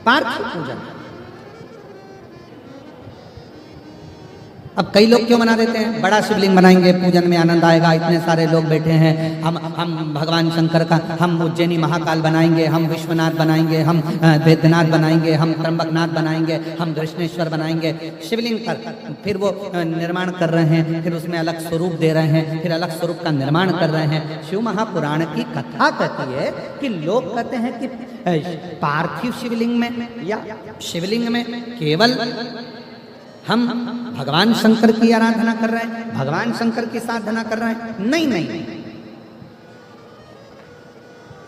पार्थिव पूजन अब कई लोग क्यों बना देते हैं, बड़ा शिवलिंग बनाएंगे, पूजन में आनंद आएगा, इतने सारे लोग बैठे हैं, हम भगवान शंकर का, हम उज्जैनी महाकाल बनाएंगे, हम विश्वनाथ बनाएंगे, हम वैद्यनाथ बनाएंगे, हम त्र्यंबकनाथ बनाएंगे, हम कृष्णेश्वर बनाएंगे शिवलिंग पर। फिर वो निर्माण कर रहे हैं, फिर उसमें अलग स्वरूप दे रहे हैं, फिर अलग स्वरूप का निर्माण कर रहे हैं। शिव महापुराण की कथा कहती है कि लोग कहते हैं कि पार्थिव शिवलिंग में या शिवलिंग में केवल हम भगवान शंकर की आराधना कर रहे हैं, भगवान शंकर की साधना कर रहे हैं। नहीं नहीं,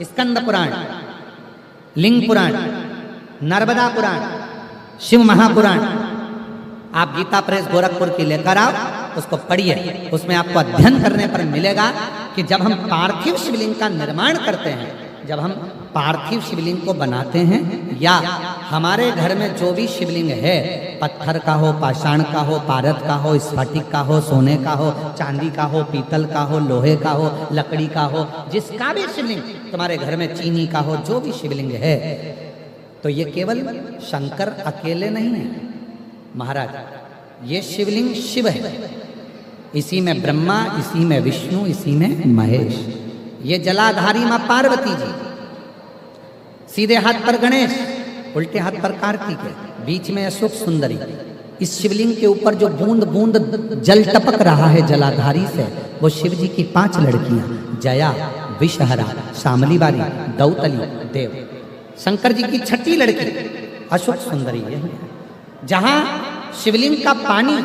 स्कंद पुराण, लिंग पुराण, नर्मदा पुराण, शिव महापुराण, आप गीता प्रेस गोरखपुर की लेकर आओ, उसको पढ़िए। उसमें आपको अध्ययन करने पर मिलेगा कि जब हम पार्थिव शिवलिंग का निर्माण करते हैं, जब हम पार्थिव शिवलिंग को बनाते हैं, या हमारे घर में जो भी शिवलिंग है, पत्थर का हो, पाषाण का हो, पारद का हो, स्फटिक का हो, सोने का हो, चांदी का हो, पीतल का हो, लोहे का हो, लकड़ी का हो, जिसका भी शिवलिंग तुम्हारे घर में, चीनी का हो, जो भी शिवलिंग है, तो ये केवल शंकर अकेले नहीं है महाराज, ये शिवलिंग शिव है। इसी में ब्रह्मा, इसी में विष्णु, इसी में महेश। ये जलाधारी मां पार्वती जी, सीधे हाथ पर गणेश, उल्टे हाथ पर कार्तिक है, बीच में अशोक सुंदरी। इस शिवलिंग के ऊपर जो बूंद बूंद जल टपक रहा है जलाधारी से, वो शिव जी की 5 लड़कियां, जया, विषहरा, शामली बारी, दौतली, देव। शंकर जी की 6ठी लड़की अशोक सुंदरी है। जहां शिवलिंग का पानी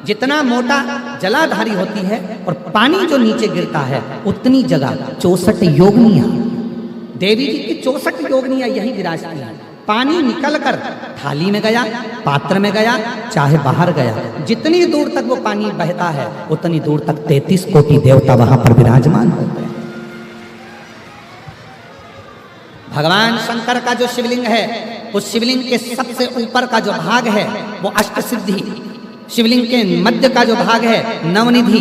जितना मोटा जलाधारी होती है और पानी जो नीचे गिरता है, उतनी जगह 64 योगिनियां, देवी जी की 64 योगिनियां यही विराजती हैं। पानी निकलकर थाली में गया, पात्र में गया, चाहे बाहर गया, जितनी दूर तक वो पानी बहता है, उतनी दूर तक 33 कोटि देवता वहां पर विराजमान होते हैं। भगवान शंकर का जो शिवलिंग है, उस शिवलिंग के सबसे ऊपर का जो भाग है वो अष्टसिद्धि, शिवलिंग के मध्य का जो भाग है नवनिधि।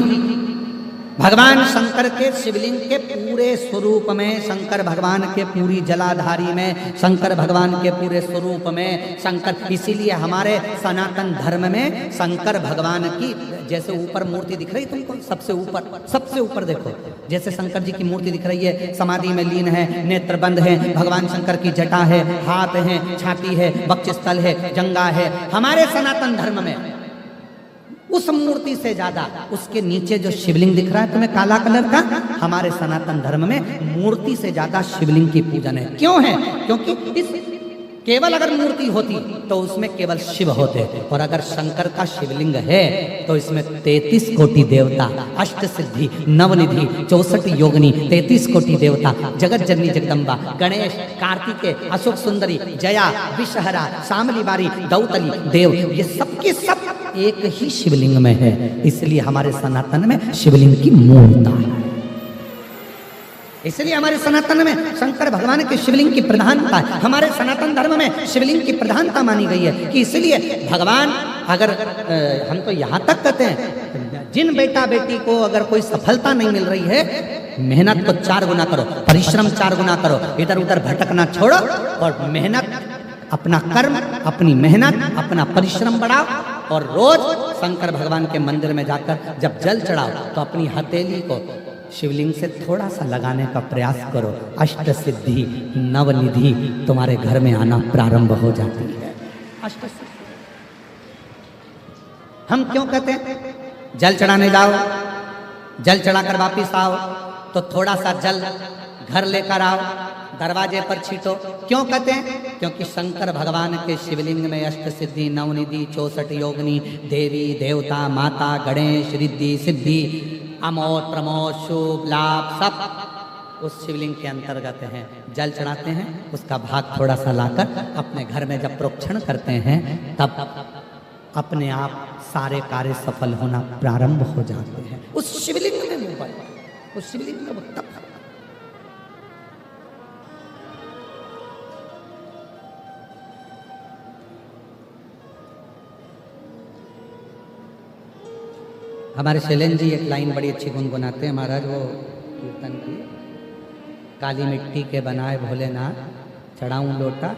भगवान शंकर के शिवलिंग के पूरे स्वरूप में, शंकर भगवान के पूरी जलाधारी में, शंकर भगवान के पूरे स्वरूप में शंकर, इसीलिए हमारे सनातन धर्म में शंकर भगवान की जैसे ऊपर मूर्ति दिख रही तुमको, सबसे ऊपर देखो, जैसे शंकर जी की मूर्ति दिख रही है, समाधि में लीन है, नेत्र बंद है, भगवान शंकर की जटा है, हाथ है, छाती है, वक्षस्थल है, जंगा है। हमारे सनातन धर्म में उस मूर्ति से ज्यादा उसके नीचे जो शिवलिंग दिख रहा है तुम्हें काला कलर का, हमारे सनातन धर्म में मूर्ति से ज्यादा शिवलिंग की पूजन है। क्यों है? क्योंकि इस केवल अगर मूर्ति होती तो उसमें केवल शिव होते, और अगर शंकर का शिवलिंग है तो इसमें 33 कोटि देवता, अष्ट सिद्धि, नवनिधि, 64 योगिनी, 33 कोटि देवता, जगत जननी जगदम्बा, गणेश, कार्तिकेय, अशोक सुंदरी, जया, विषहरा, शामली बारी, दौतली, देव, ये सबके सब एक ही शिवलिंग में है। इसलिए हमारे सनातन में शिवलिंग की मूर्ता है। इसलिए हमारे सनातन में शंकर भगवान के शिवलिंग की प्रधानता है। हमारे सनातन धर्म में शिवलिंग की प्रधानता मानी गई है कि इसलिए भगवान, अगर हम तो यहाँ तक कहते हैं, जिन बेटा बेटी को अगर कोई सफलता नहीं मिल रही है, मेहनत को 4 गुना करो, परिश्रम 4 गुना करो, इधर उधर भटकना छोड़ो और मेहनत, अपना कर्म, अपनी मेहनत, अपना परिश्रम बढ़ाओ, और रोज शंकर भगवान के मंदिर में जाकर जब जल चढ़ाओ तो अपनी हथेली को शिवलिंग से थोड़ा सा लगाने का प्रयास करो। अष्ट सिद्धि, नवनिधि तुम्हारे घर में आना प्रारंभ हो जाती है। अष्ट सिद्धि हम क्यों कहते हैं? जल चढ़ाने जाओ, जल चढ़ाकर वापिस आओ तो थोड़ा सा जल घर लेकर आओ, दरवाजे पर छीटो। क्यों कहते हैं? क्योंकि शंकर भगवान के शिवलिंग में अष्ट सिद्धि, नवनिधि, 64 योगिनी, देवी देवता, माता, गणेश, रिद्धि सिद्धि, अमोद प्रमोद, शुभ लाभ सब उस शिवलिंग के अंतर्गत हैं। जल चढ़ाते हैं, उसका भाग थोड़ा सा लाकर अपने घर में जब प्रोक्षण करते हैं, तब अपने आप सारे कार्य सफल होना प्रारंभ हो जाते हैं। उस शिवलिंग में मोबाइल, उस शिवलिंग में तब हमारे शैलेंद्र जी एक लाइन बड़ी अच्छी गुनगुनाते हैं महाराज, वो कीर्तन की, काली मिट्टी के बनाए भोलेनाथ, चढ़ाऊं लोटा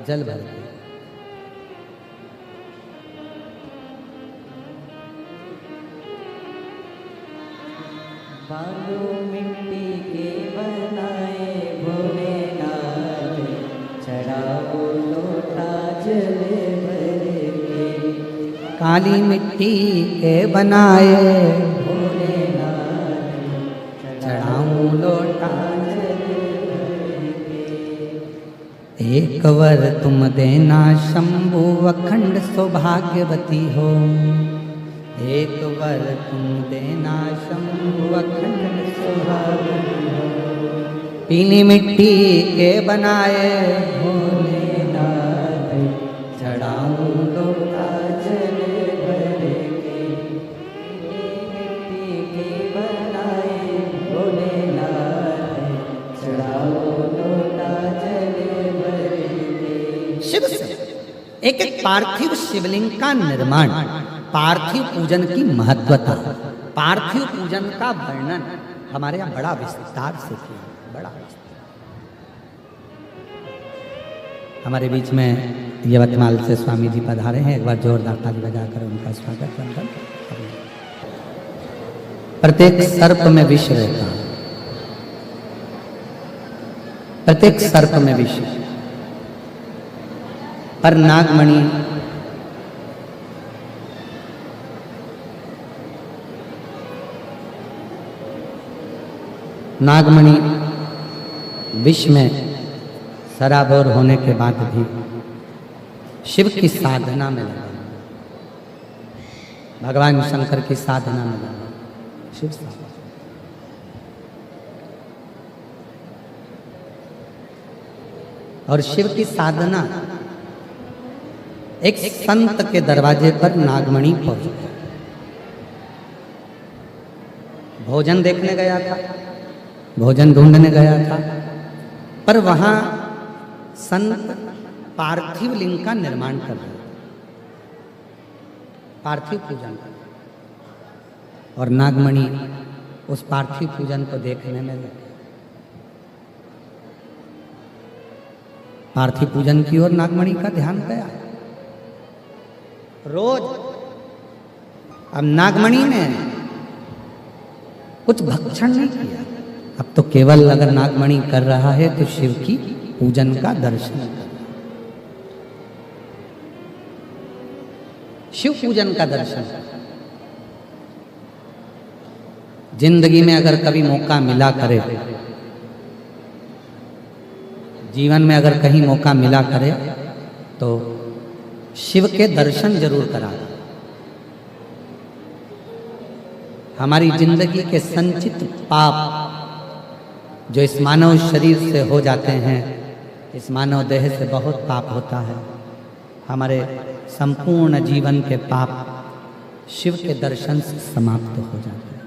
जल भर के। बालू मिट्टी के बनाए भोलेनाथ, चढ़ाओ लोटा जल भर के। काली मिट्टी के बनाए भोलेनाथ, चढ़ाऊं लोटा जल भर के। एक वर तुम देना शंभु अखंड सौभाग्यवती हो। एक वर तुम देना शंभु अखंड सौभाग्यवती हो। पीली मिट्टी के बनाए भोलेनाथ, चढ़ाऊं लोटा जल भर के। मिट्टी के बनाए भोलेनाथ, चढ़ाओ लोटा जल भर के। शिव से एक एक पार्थिव शिवलिंग का निर्माण, पार्थिव पूजन की महत्वता, पार्थिव पूजन का वर्णन हमारे यहाँ बड़ा विस्तार से किया, बड़ा विस्तार। हमारे बीच में यवतमाल से स्वामी जी पधारे हैं, एक बार जोरदार ताली बजाकर उनका स्वागत वंदन। प्रत्येक सर्प में विष रहता है, प्रत्येक सर्प में विष, पर नागमणि नागमणि विष में सराबोर होने के बाद भी शिव की साधना में लगा, भगवान शंकर की साधना में लगा। शिव साधना और शिव की साधना, एक संत के दरवाजे पर नागमणि पहुंच गया, भोजन देखने गया था, भोजन ढूंढने गया था, पर वहां संत पार्थिव लिंग का निर्माण कर रहे, पार्थिव पूजन, और नागमणि उस पार्थिव पूजन को देखने में लगे। पार्थिव पूजन की ओर नागमणि का ध्यान गया। रोज अब नागमणि ने कुछ भक्षण नहीं किया, अब तो केवल अगर नागमणि कर रहा है तो शिव की पूजन का दर्शन कर, शिव पूजन का दर्शन। जिंदगी में अगर कभी मौका मिला करे, जीवन में अगर कहीं मौका मिला करे तो शिव के दर्शन जरूर करा। हमारी जिंदगी के संचित पाप जो इस मानव शरीर से हो जाते हैं, इस मानव देह से बहुत पाप होता है, हमारे संपूर्ण जीवन के पाप शिव के दर्शन से समाप्त हो जाते हैं।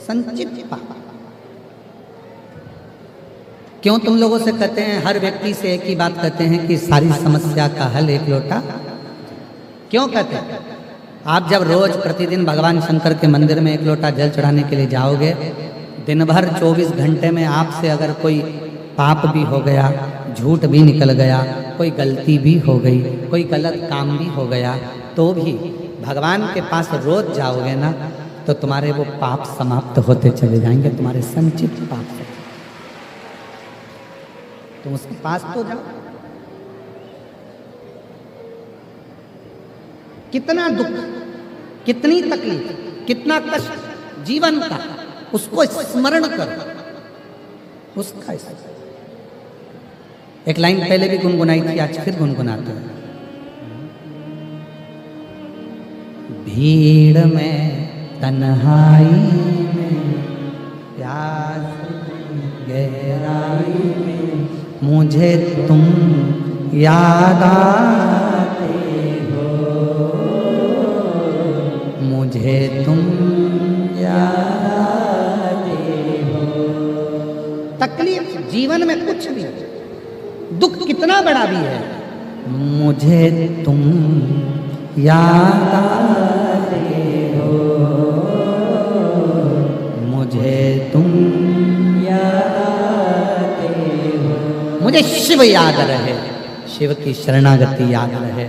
संचित पाप। क्यों तुम लोगों से कहते हैं, हर व्यक्ति से एक ही बात कहते हैं कि सारी समस्या का हल एक लोटा, क्यों कहते हैं? आप जब रोज प्रतिदिन भगवान शंकर के मंदिर में एक लोटा जल चढ़ाने के लिए जाओगे, दिन भर 24 घंटे में आपसे अगर कोई पाप भी हो गया, झूठ भी निकल गया, कोई गलती भी हो गई, कोई गलत काम भी हो गया, तो भी भगवान के पास रोज जाओगे ना, तो तुम्हारे वो पाप समाप्त होते चले जाएंगे, तुम्हारे संचित पाप से। तुम उसके पास तो जाओ। कितना दुख, कितनी तकलीफ, कितना कष्ट जीवन का, उसको स्मरण कर, उसका एक लाइन पहले भी गुनगुनाई थी, आज फिर गुनगुनाते हैं। भीड़ में तन्हाई में प्यास गहराई में मुझे तुम याद आते हो, मुझे तुम याद आते हो। तकलीफ जीवन में कुछ भी, दुख कितना बड़ा भी है, मुझे तुम याद आते हो, मुझे तुम याद आते हो। मुझे शिव याद रहे, शिव की शरणागति याद रहे,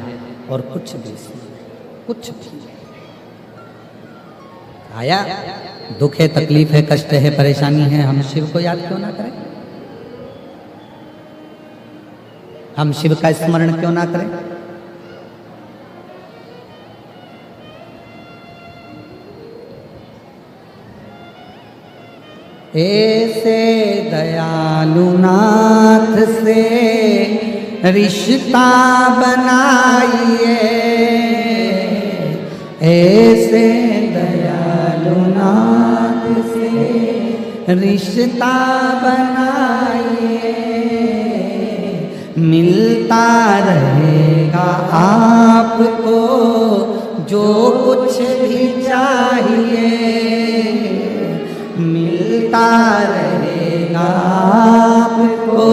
और कुछ भी नहीं। कुछ भी। आया दुख है, तकलीफ है, कष्ट है, परेशानी है, हम शिव को याद क्यों ना करें? हम शिव का स्मरण क्यों ना करें? ऐसे दयालु नाथ से रिश्ता बनाइए, ऐसे दयालु नाथ से रिश्ता बनाइए, मिलता रहेगा आपको जो कुछ भी चाहिए, मिलता रहेगा आपको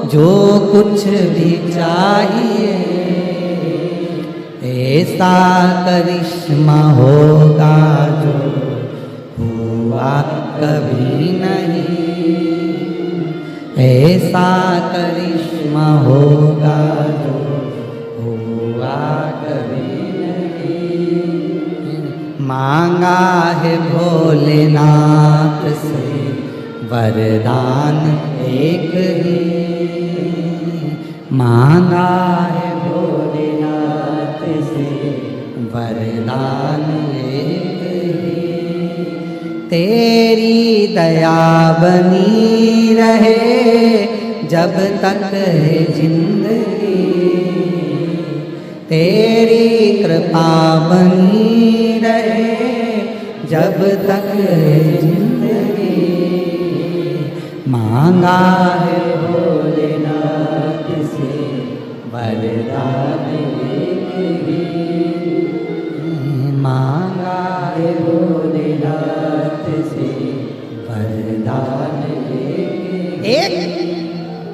जो कुछ भी चाहिए। ऐसा करिश्मा होगा जो हुआ कभी नहीं, ऐसा करिश्मा होगा जो हुआ कभी नहीं। मांगा है भोलेनाथ से वरदान एक ही, मांगा है भोलेनाथ से वरदान एक ही। तेरी दया बनी रहे जब तक है जिंदगी, तेरी कृपा बनी रहे जब तक है जिंदगी। मांगा है भोलेनाथ से वरदान एक ही, मांगा है भोलेनाथ से वरदान एक।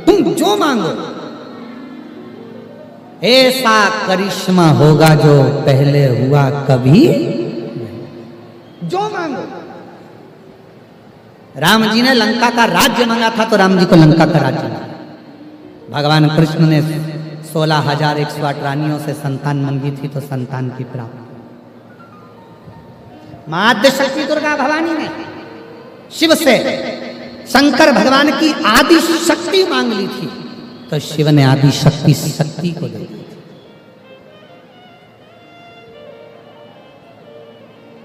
तुम जो मांगो ऐसा करिश्मा होगा जो पहले हुआ कभी। जो मांगो, राम जी ने लंका का राज्य मांगा था तो राम जी को लंका का राज्य मिला। भगवान कृष्ण ने 16,108 रानियों से संतान मांगी थी तो संतान की प्राप्ति। माद्य शक्ति दुर्गा भवानी ने शिव से शंकर भगवान की आदि शक्ति मांग ली थी तो शिव ने आदि शक्ति को दे दी।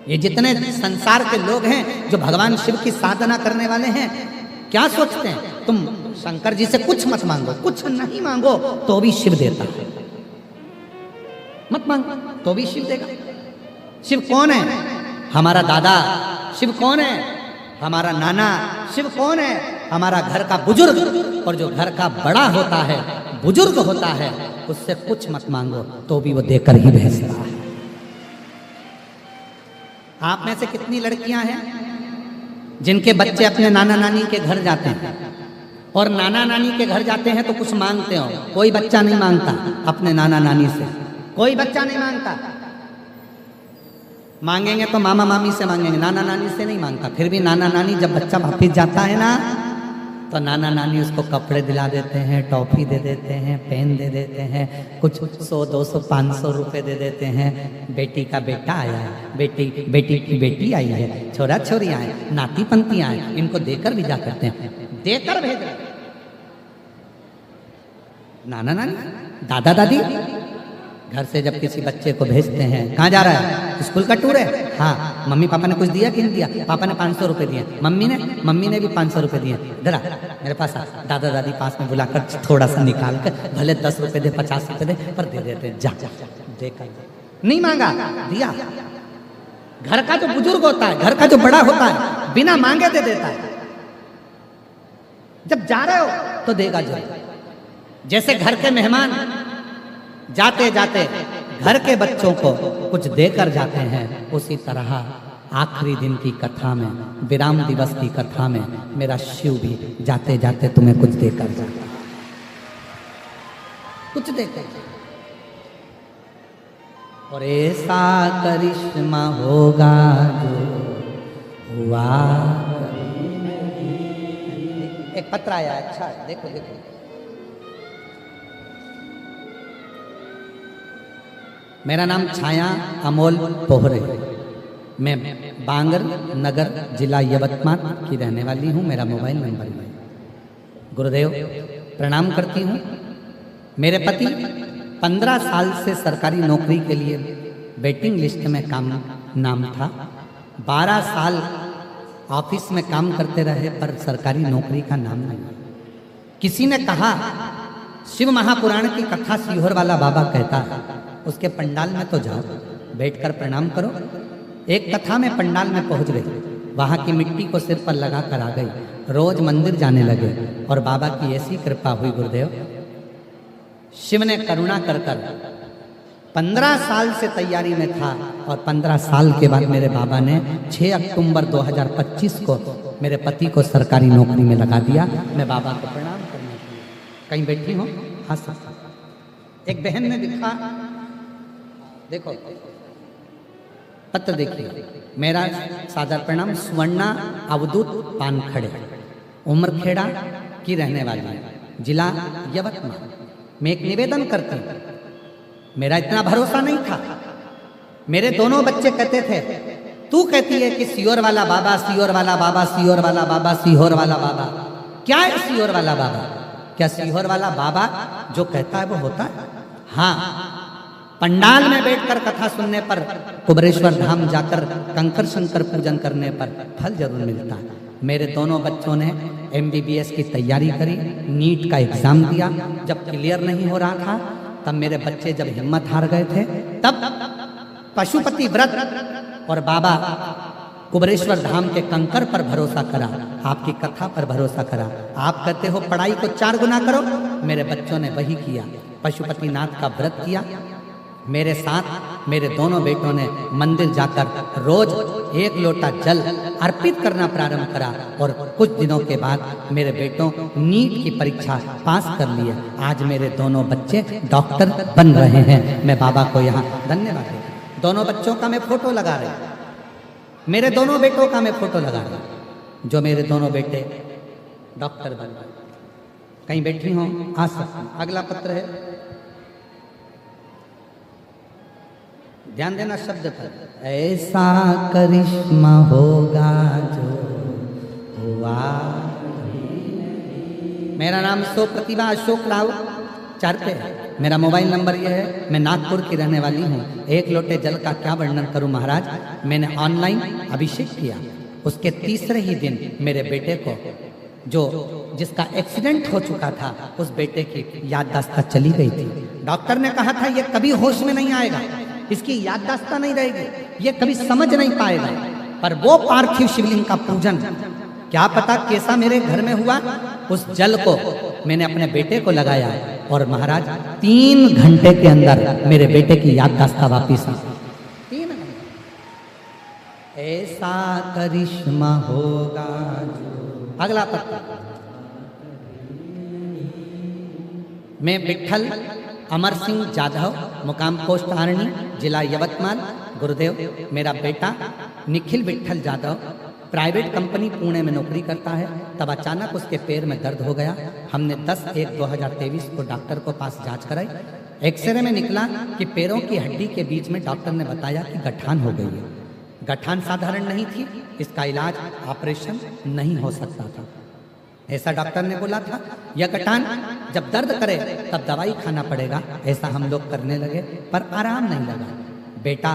ये जितने संसार के लोग हैं जो भगवान शिव की साधना करने वाले हैं, क्या सोचते हैं? तुम शंकर जी से कुछ मत मांगो, कुछ नहीं मांगो तो भी शिव देता है, मत मांगो तो भी शिव देगा। शिव कौन है? हमारा दादा। शिव कौन है? हमारा नाना। शिव कौन है? हमारा घर का बुजुर्ग। और जो घर का बड़ा होता है, बुजुर्ग होता है, उससे कुछ मत मांगो तो भी वो देकर ही भेजता है। आप में से कितनी लड़कियां हैं जिनके बच्चे अपने नाना नानी के घर जाते हैं और नाना नानी के घर जाते हैं तो कुछ मांगते हो? कोई बच्चा नहीं मांगता अपने नाना नानी से, कोई बच्चा नहीं मांगता। मांगेंगे तो मामा मामी से मांगेंगे, नाना नानी से नहीं मांगता। फिर भी नाना नानी जब बच्चा वापिस जाता है ना तो नाना नानी उसको कपड़े दिला देते हैं, टॉफी दे देते हैं, पेन दे देते हैं, कुछ 100, 200, 500 रुपए दे देते हैं। बेटी का बेटा आया है, बेटी की बेटी आई है, छोरा छोरी आए, नाती पंती आए, इनको देकर विदा करते हैं, देकर भेज रहे। नाना नानी, दादा दादी घर से जब किसी बच्चे को भेजते हैं, कहाँ जा रहा है? स्कूल का टूर है। हाँ, मम्मी पापा ने कुछ दिया कि नहीं दिया? पापा ने 500 रुपए दिए, मम्मी ने भी 500 रुपए दिए। जरा मेरे पास आ। दादा दादी पास में बुलाकर थोड़ा सा निकाल कर, भले 10 रुपए दे, 50 रुपए दे, पर दे देते। जा देकर नहीं मांगा, दिया। घर का जो बुजुर्ग होता है, घर का जो बड़ा होता है, बिना मांगे दे देता है। जब जा रहे हो तो देगा जरूर। जैसे घर के मेहमान जाते जाते घर के बच्चों को कुछ देकर जाते हैं, उसी तरह आखिरी दिन की कथा में, विराम दिवस की कथा में, मेरा शिव भी जाते जाते तुम्हें कुछ देकर जाता है, कुछ देकर। और ऐसा करिश्मा होगा जो हुआ कभी नहीं। एक पत्र आया, अच्छा देखो देखो। मेरा नाम छाया अमोल पोहरे। मैं बांगर नगर जिला यवतमाल की रहने वाली हूँ। मेरा मोबाइल नंबर है। गुरुदेव प्रणाम करती हूँ। मेरे पति 15 साल से सरकारी नौकरी के लिए वेटिंग लिस्ट में नाम था। 12 साल ऑफिस में काम करते रहे पर सरकारी नौकरी का नाम नहीं। किसी ने कहा शिव महापुराण की कथा सीहोर वाला बाबा कहता है, उसके पंडाल में तो जाओ, बैठकर प्रणाम करो। एक कथा में पंडाल में पहुंच गई, वहां की मिट्टी को सिर पर लगा कर आ गई। रोज मंदिर जाने लगे और बाबा की ऐसी कृपा हुई गुरुदेव, शिव ने करुणा कर 15 साल से तैयारी में था और 15 साल के बाद मेरे बाबा ने 6 अक्टूबर 2025 को मेरे पति को सरकारी नौकरी में लगा दिया। मैं बाबा को प्रणाम करने के लिए कहीं बैठी हूँ। हाँ सर, एक बहन ने लिखा, देखो पत्र देखिए, मेरा सादर प्रणाम। स्वर्णा अवधूत पानखड़े, उमरखेड़ा की रहने वाली है, जिला यवतमाल। मैं एक निवेदन करती हूँ, मेरा इतना भरोसा नहीं था। मेरे दोनों बच्चे कहते थे, तू कहती है कि सीहोर वाला बाबा, सीहोर वाला बाबा, सीहोर वाला बाबा, सीहोर वाला बाबा। क्या है सीहोर वाला बाबा? क्या सीहोर वाला बाबा जो कहता है वो होता है? हाँ, पंडाल में बैठकर कथा सुनने पर, कुबरेश्वर धाम जाकर कंकर शंकर पूजन करने पर फल जरूर मिलता है। मेरे दोनों बच्चों ने MBBS की तैयारी करी, नीट का एग्जाम दिया। जब क्लियर नहीं हो रहा था तब मेरे बच्चे जब हिम्मत हार गए थे, तब पशुपति व्रत और बाबा कुबरेश्वर धाम के कंकर पर भरोसा करा, आपकी कथा पर भरोसा करा। आप कहते हो पढ़ाई को 4 गुना करो, मेरे बच्चों ने वही किया। पशुपति नाथ का व्रत किया। मेरे साथ मेरे दोनों बेटों ने मंदिर जाकर रोज 1 लोटा जल अर्पित करना प्रारंभ करा और कुछ दिनों के बाद मेरे बेटों नीट की परीक्षा पास कर लिए। आज मेरे दोनों बच्चे डॉक्टर बन रहे हैं। मैं बाबा को यहाँ धन्यवाद देता हूँ। दोनों बच्चों का मैं फोटो लगा रहा हूँ, मेरे दोनों बेटों का मैं फोटो लगा रहा हूँ, जो मेरे दोनों बेटे डॉक्टर बन गए। कहीं बैठी हूँ, आ सकती हूँ। अगला पत्र है, ध्यान देना शब्द पर। ऐसा करिश्मा होगा जो हुआ। मेरा नाम सुप्रतिभा अशोक राव चारपे है। मेरा मोबाइल नंबर यह है। मैं नागपुर की रहने वाली हूँ। 1 लोटे जल का क्या वर्णन करूँ महाराज। मैंने ऑनलाइन अभिषेक किया, उसके तीसरे ही दिन मेरे बेटे को, जिसका एक्सीडेंट हो चुका था, उस बेटे की याददाश्त चली गई थी। डॉक्टर ने कहा था ये कभी होश में नहीं आएगा, इसकी याददाश्त नहीं रहेगी, ये कभी समझ नहीं पाएगा। पर वो पार्थिव शिवलिंग का पूजन क्या पता कैसा मेरे घर में हुआ। उस जल को मैंने अपने बेटे को लगाया और महाराज 3 घंटे के अंदर मेरे बेटे की याददाश्त वापिस आ। 3 घंटे। ऐसा करिश्मा होगा जो। अगला पत्र। मैं विठल अमर सिंह जाधव, मुकाम पोस्ट आरणी, जिला यवतमाल। गुरुदेव, मेरा बेटा निखिल विठल जाधव प्राइवेट कंपनी पुणे में नौकरी करता है। तब अचानक उसके पैर में दर्द हो गया। हमने 10/1/2023 को डॉक्टर को पास जांच कराई। एक्सरे में निकला कि पैरों की हड्डी के बीच में डॉक्टर ने बताया कि गठान हो गई है। गठान साधारण नहीं थी, इसका इलाज ऑपरेशन नहीं हो सकता था, ऐसा डॉक्टर ने बोला था। यह गठान जब दर्द करे तब दवाई खाना पड़ेगा, ऐसा हम लोग करने लगे पर आराम नहीं लगा। बेटा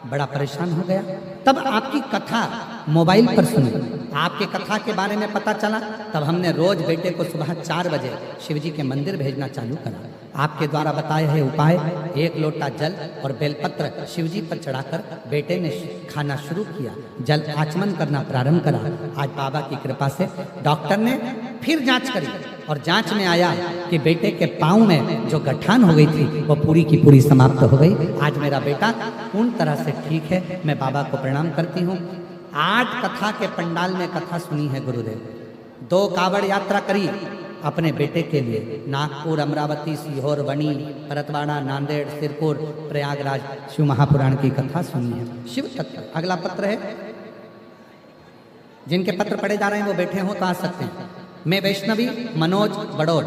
बड़ा परेशान हो गया। तब आपकी कथा मोबाइल पर सुनी, आपके कथा के बारे में पता चला। तब हमने रोज बेटे को सुबह 4 बजे शिवजी के मंदिर भेजना चालू करा। आपके द्वारा बताए हुए उपाय, 1 लोटा जल और बेलपत्र शिवजी पर चढ़ाकर बेटे ने खाना शुरू किया। जल आचमन करना प्रारंभ करा। आज बाबा की कृपा से डॉक्टर ने फिर जांच करी और जांच में आया कि बेटे के पाँव में जो गठान हो गई थी वो पूरी की पूरी समाप्त हो गई। आज मेरा बेटा पूर्ण तरह से ठीक है। मैं बाबा को प्रणाम करती हूँ। 8 कथा के पंडाल में कथा सुनी है गुरुदेव। 2 कावड़ यात्रा करी अपने बेटे के लिए। नागपुर, अमरावती, सीहोर, वनी, परतवाड़ा, नांदेड़, सिरपुर, प्रयागराज शिव महापुराण की कथा सुनी है। शिव तत्व। अगला पत्र है, जिनके पत्र पढ़े जा रहे हैं वो बैठे हो तो आ सकते हैं। मैं वैष्णवी मनोज बड़ोट,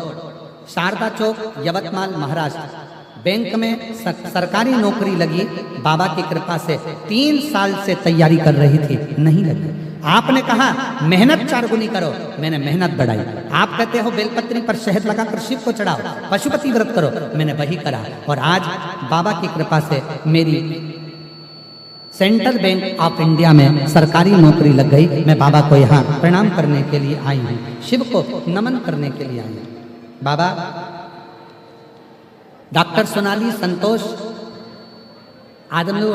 शारदा चौक, यवतमाल, महाराष्ट्र। बैंक में सरकारी नौकरी लगी, बाबा की कृपा से 3 साल से तैयारी कर रही थी, नहीं लगी। आपने कहा मेहनत 4 गुनी करो, मैंने मेहनत बढ़ाई। आप कहते हो बेलपत्री पर शहद लगाकर शिव को चढ़ाओ, पशुपति व्रत करो, मैंने वही करा। और आज बाबा की कृपा से मेरी सेंट्रल बैंक ऑफ इंडिया में सरकारी नौकरी लग गई। मैं बाबा को यहाँ प्रणाम करने के लिए आई हूँ, शिव को नमन करने के लिए आई हूँ। बाबा डॉक्टर सोनाली संतोष आदमलू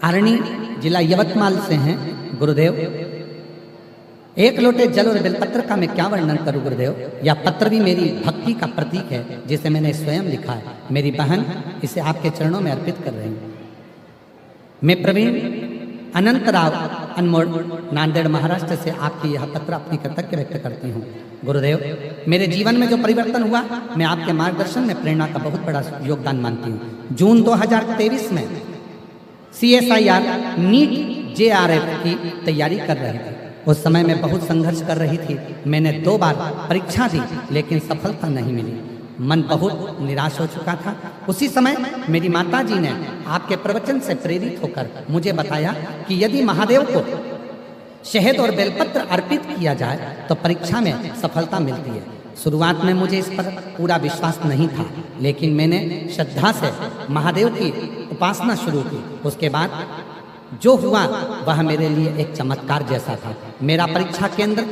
आरणी जिला यवतमाल से हैं। गुरुदेव, 1 लोटे जल और बेलपत्र का मैं क्या वर्णन करूं गुरुदेव। यह पत्र भी मेरी भक्ति का प्रतीक है, जिसे मैंने स्वयं लिखा है। मेरी बहन इसे आपके चरणों में अर्पित कर रही हूं। मैं प्रवीण अनंतराव अनमोल नांदेड़ महाराष्ट्र से आपकी यह पत्र अपनी कृतज्ञता व्यक्त करती हूँ। गुरुदेव, मेरे जीवन में जो परिवर्तन हुआ, मैं आपके मार्गदर्शन में प्रेरणा का बहुत बड़ा योगदान मानती हूँ। जून 2023 में CSIR नीट JRF की तैयारी कर रही थी। उस समय मैं बहुत संघर्ष कर रही थी। मैंने 2 बार परीक्षा दी, लेकिन सफलता नहीं मिली। मन बहुत निराश हो चुका था। उसी समय मेरी माता जी ने आपके प्रवचन से प्रेरित होकर मुझे बताया कि यदि महादेव को शहद और बेलपत्र अर्पित किया जाए तो परीक्षा में सफलता मिलती है। शुरुआत में मुझे इस पर पूरा विश्वास नहीं था, लेकिन मैंने श्रद्धा से महादेव की उपासना शुरू की। उसके बाद जो हुआ वह मेरे लिए एक चमत्कार जैसा था। मेरा परीक्षा केंद्र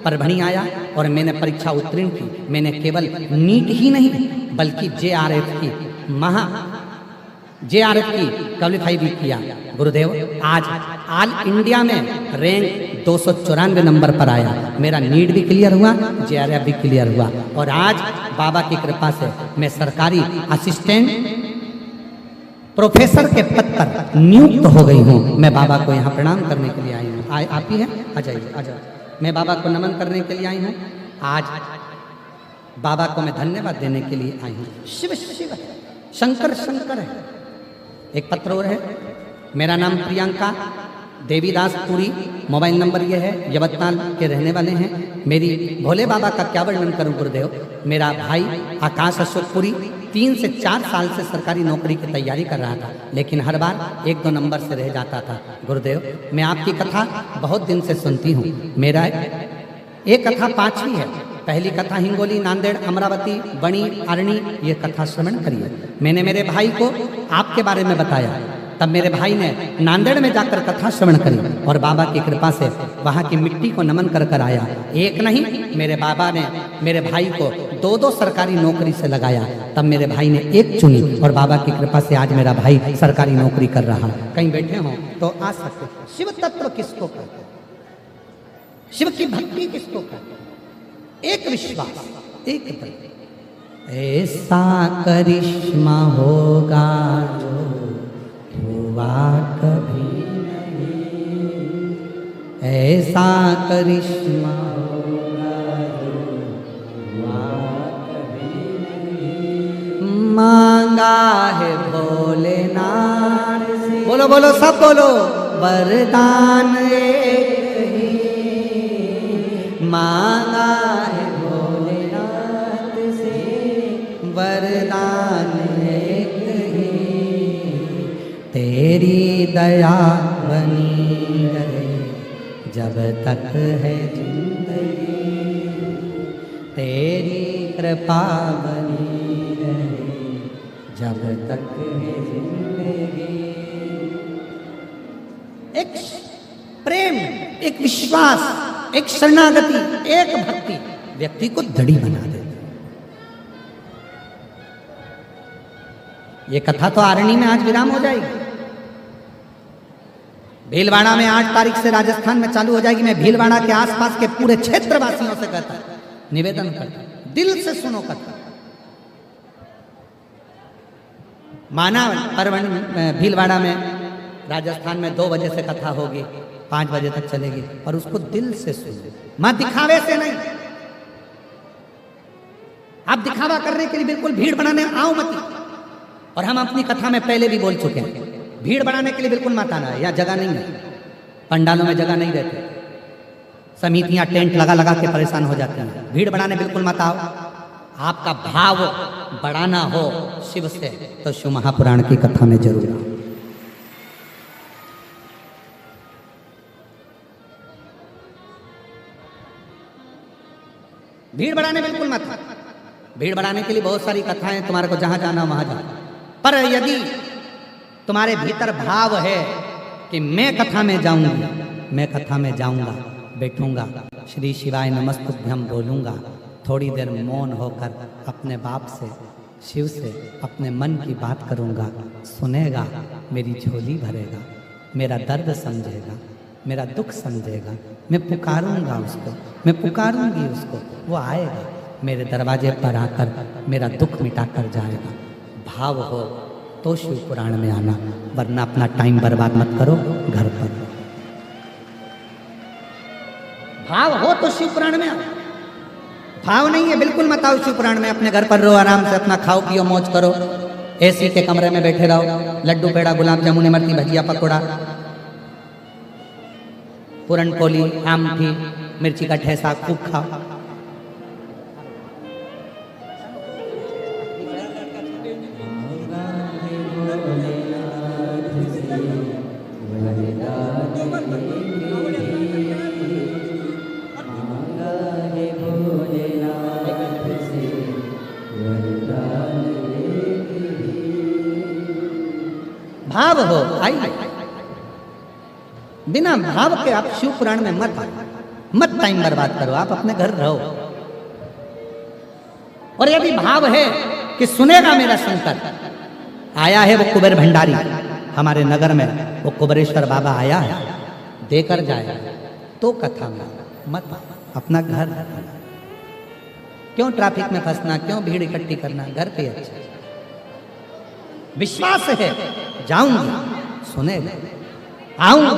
परभणी आया और मैंने परीक्षा उत्तीर्ण की। मैंने केवल नीट ही नहीं बल्कि JRF की क्वालिफाई भी किया। गुरुदेव, आज ऑल इंडिया में रैंक 294 नंबर पर आया। मेरा नीट भी क्लियर हुआ, JRF भी क्लियर हुआ। और आज बाबा की कृपा से मैं सरकारी असिस्टेंट प्रोफेसर के पद पर नियुक्त हो गई हूँ। मैं बाबा को यहाँ प्रणाम करने के लिए आई हूँ। आप ही हैं, आ जाइए, आ जाओ। मैं बाबा को नमन करने के लिए आई हूँ। आज बाबा को मैं धन्यवाद देने के लिए आई हूँ। शिव शिव है, शंकर शंकर है। एक पत्र और है। मेरा नाम प्रियंका देवीदास पुरी, मोबाइल नंबर ये है, यवतमाल के रहने वाले हैं। मेरी भोले बाबा का क्या वर्णन करूं गुरुदेव। मेरा भाई आकाश अशोक पुरी 3 से 4 साल से सरकारी नौकरी की तैयारी कर रहा था, लेकिन हर बार 1-2 नंबर से रह जाता था। गुरुदेव, मैं आपकी कथा बहुत दिन से सुनती हूँ। मेरा एक कथा 5वीं है। पहली कथा हिंगोली, नांदेड़, अमरावती, बणी, अरणी, ये कथा श्रवण करिए। मैंने मेरे भाई को आपके बारे में बताया, तब मेरे भाई ने नांदेड़ में जाकर कथा श्रवण करी और बाबा की कृपा से वहाँ की मिट्टी को नमन कर कर आया। एक नहीं, मेरे बाबा ने मेरे भाई को 2-2 सरकारी नौकरी से लगाया। तब मेरे भाई ने एक चुनी और बाबा की कृपा से आज मेरा भाई सरकारी नौकरी कर रहा। कहीं बैठे हो तो आ सकते। शिव तत्व किसको कहते, शिव की भक्ति किसको कहते? एक विश्वास, एक तत्व। ऐसा करिश्मा होगा जो हुआ कभी नहीं, ऐसा करिश्मा होगा जो हुआ कभी नहीं। मांगा है भोलेनाथ से, बोलो बोलो सब बोलो, वरदान एक ही। मांगा है भोलेनाथ से वरदान एक ही। तेरी दया बनी रहे जब तक है जिंदगी, तेरी कृपा बनी रहे जब तक है जिंदगी। एक प्रेम, एक विश्वास, एक शरणागति, एक भक्ति व्यक्ति को दृढ़ बना देती। ये कथा तो आरणी में आज विराम हो जाएगी। भीलवाड़ा में 8 तारीख से राजस्थान में चालू हो जाएगी। मैं भीलवाड़ा के आसपास के पूरे क्षेत्रवासियों से कहता हूं, निवेदन करता हूं, दिल से सुनो कथा। माना परवण भीलवाड़ा में राजस्थान में 2 बजे से कथा होगी, 5 बजे तक चलेगी, और उसको दिल से सुनो, मां दिखावे से नहीं। आप दिखावा करने के लिए बिल्कुल भीड़ बनाने आओ मत। और हम अपनी कथा में पहले भी बोल चुके हैं, भीड़ बनाने के लिए बिल्कुल मत आना है। यहाँ जगह नहीं है, पंडालों में जगह नहीं रहती, समितियां टेंट लगा लगा के परेशान हो जाती हैं। भीड़ बनाने बिल्कुल मत आओ। आपका भाव बढ़ाना हो शिव से तो शिव महापुराण की कथा में जरूर आओ। भीड़ बढ़ाने बिल्कुल मत। भीड़ बढ़ाने के लिए बहुत सारी कथाएं, तुम्हारे को जहां जाना वहां जाना। पर यदि तुम्हारे भीतर भाव है कि मैं कथा में जाऊंगी, मैं कथा में जाऊंगा, बैठूंगा, श्री शिवाय नमस्तुभ्यम बोलूंगा, थोड़ी देर मौन होकर अपने बाप से, शिव से अपने मन की बात करूंगा, सुनेगा, मेरी झोली भरेगा, मेरा दर्द समझेगा, मेरा दुख समझेगा, मैं पुकारूंगा उसको, मैं पुकारूंगी उसको, वो आएगा मेरे दरवाजे पर आकर मेरा दुख मिटा कर जाएगा। भाव हो तो शिव पुराण में आना, वरना अपना टाइम बर्बाद मत करो घर पर। भाव हो तो शिव पुराण में आओ, भाव नहीं है बिल्कुल मत आओ शिव पुराण में। अपने घर पर रहो, आराम से अपना खाओ पियो मौज करो, एसी के कमरे में बैठे रहो, लड्डू पेड़ा गुलाब जामुन इमरती भजिया पकौड़ा पूरन पोली आमठी मिर्ची का ठेसा खूब खाओ। भाव हो आइए, बिना भाव के आप शिव पुराण में मत टाइम बर्बाद करो, आप अपने घर रहो। और यदि भाव है कि सुनेगा मेरा शंकर, आया है वो कुबेर भंडारी हमारे नगर में, वो कुबेरेश्वर बाबा आया है, देकर जाए तो कथा में मत, अपना घर। क्यों ट्रैफिक में फंसना, क्यों भीड़ इकट्ठी करना, घर पे अच्छा। विश्वास है जाऊंगी सुनेगा, आऊंगा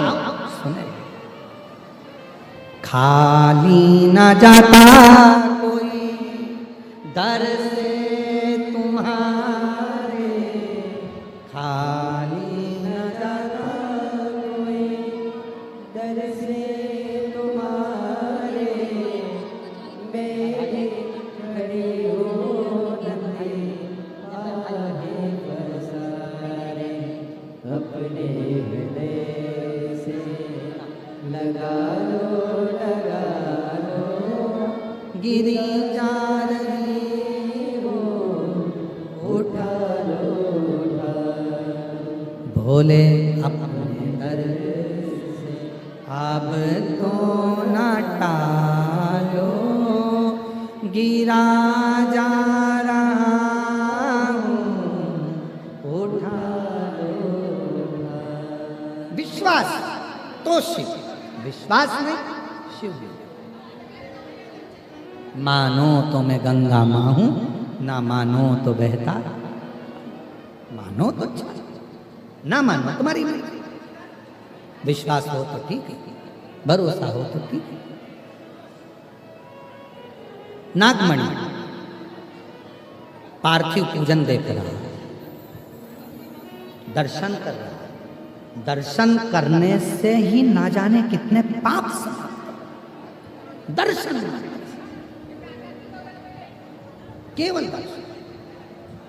सुनेगा। खाली न जाता कोई दर से तुम्हारे, खाली न जाता कोई दर से तुम्हारे, मेरी खड़ी हो नन्हे आहे पसारे, अपने हृदय से लगा लो गिरी जा रही हो, उठा लो भोले अपने दर से, अब तो न टालो, गिरा जा रहा हूँ, उठा लो। विश्वास तो शिव, विश्वास नहीं शिव। मानो तो मैं गंगा माँ हूं, ना मानो तो बहता, मानो तो अच्छा, ना मानो तुम्हारी मर्जी। विश्वास हो तो ठीक है, भरोसा हो तो ठीक है। नागमणि पार्थिव पूजन देख रहा, दर्शन कर रहा, दर्शन करने से ही ना जाने कितने पाप समाप्त। दर्शन केवल दर्शन।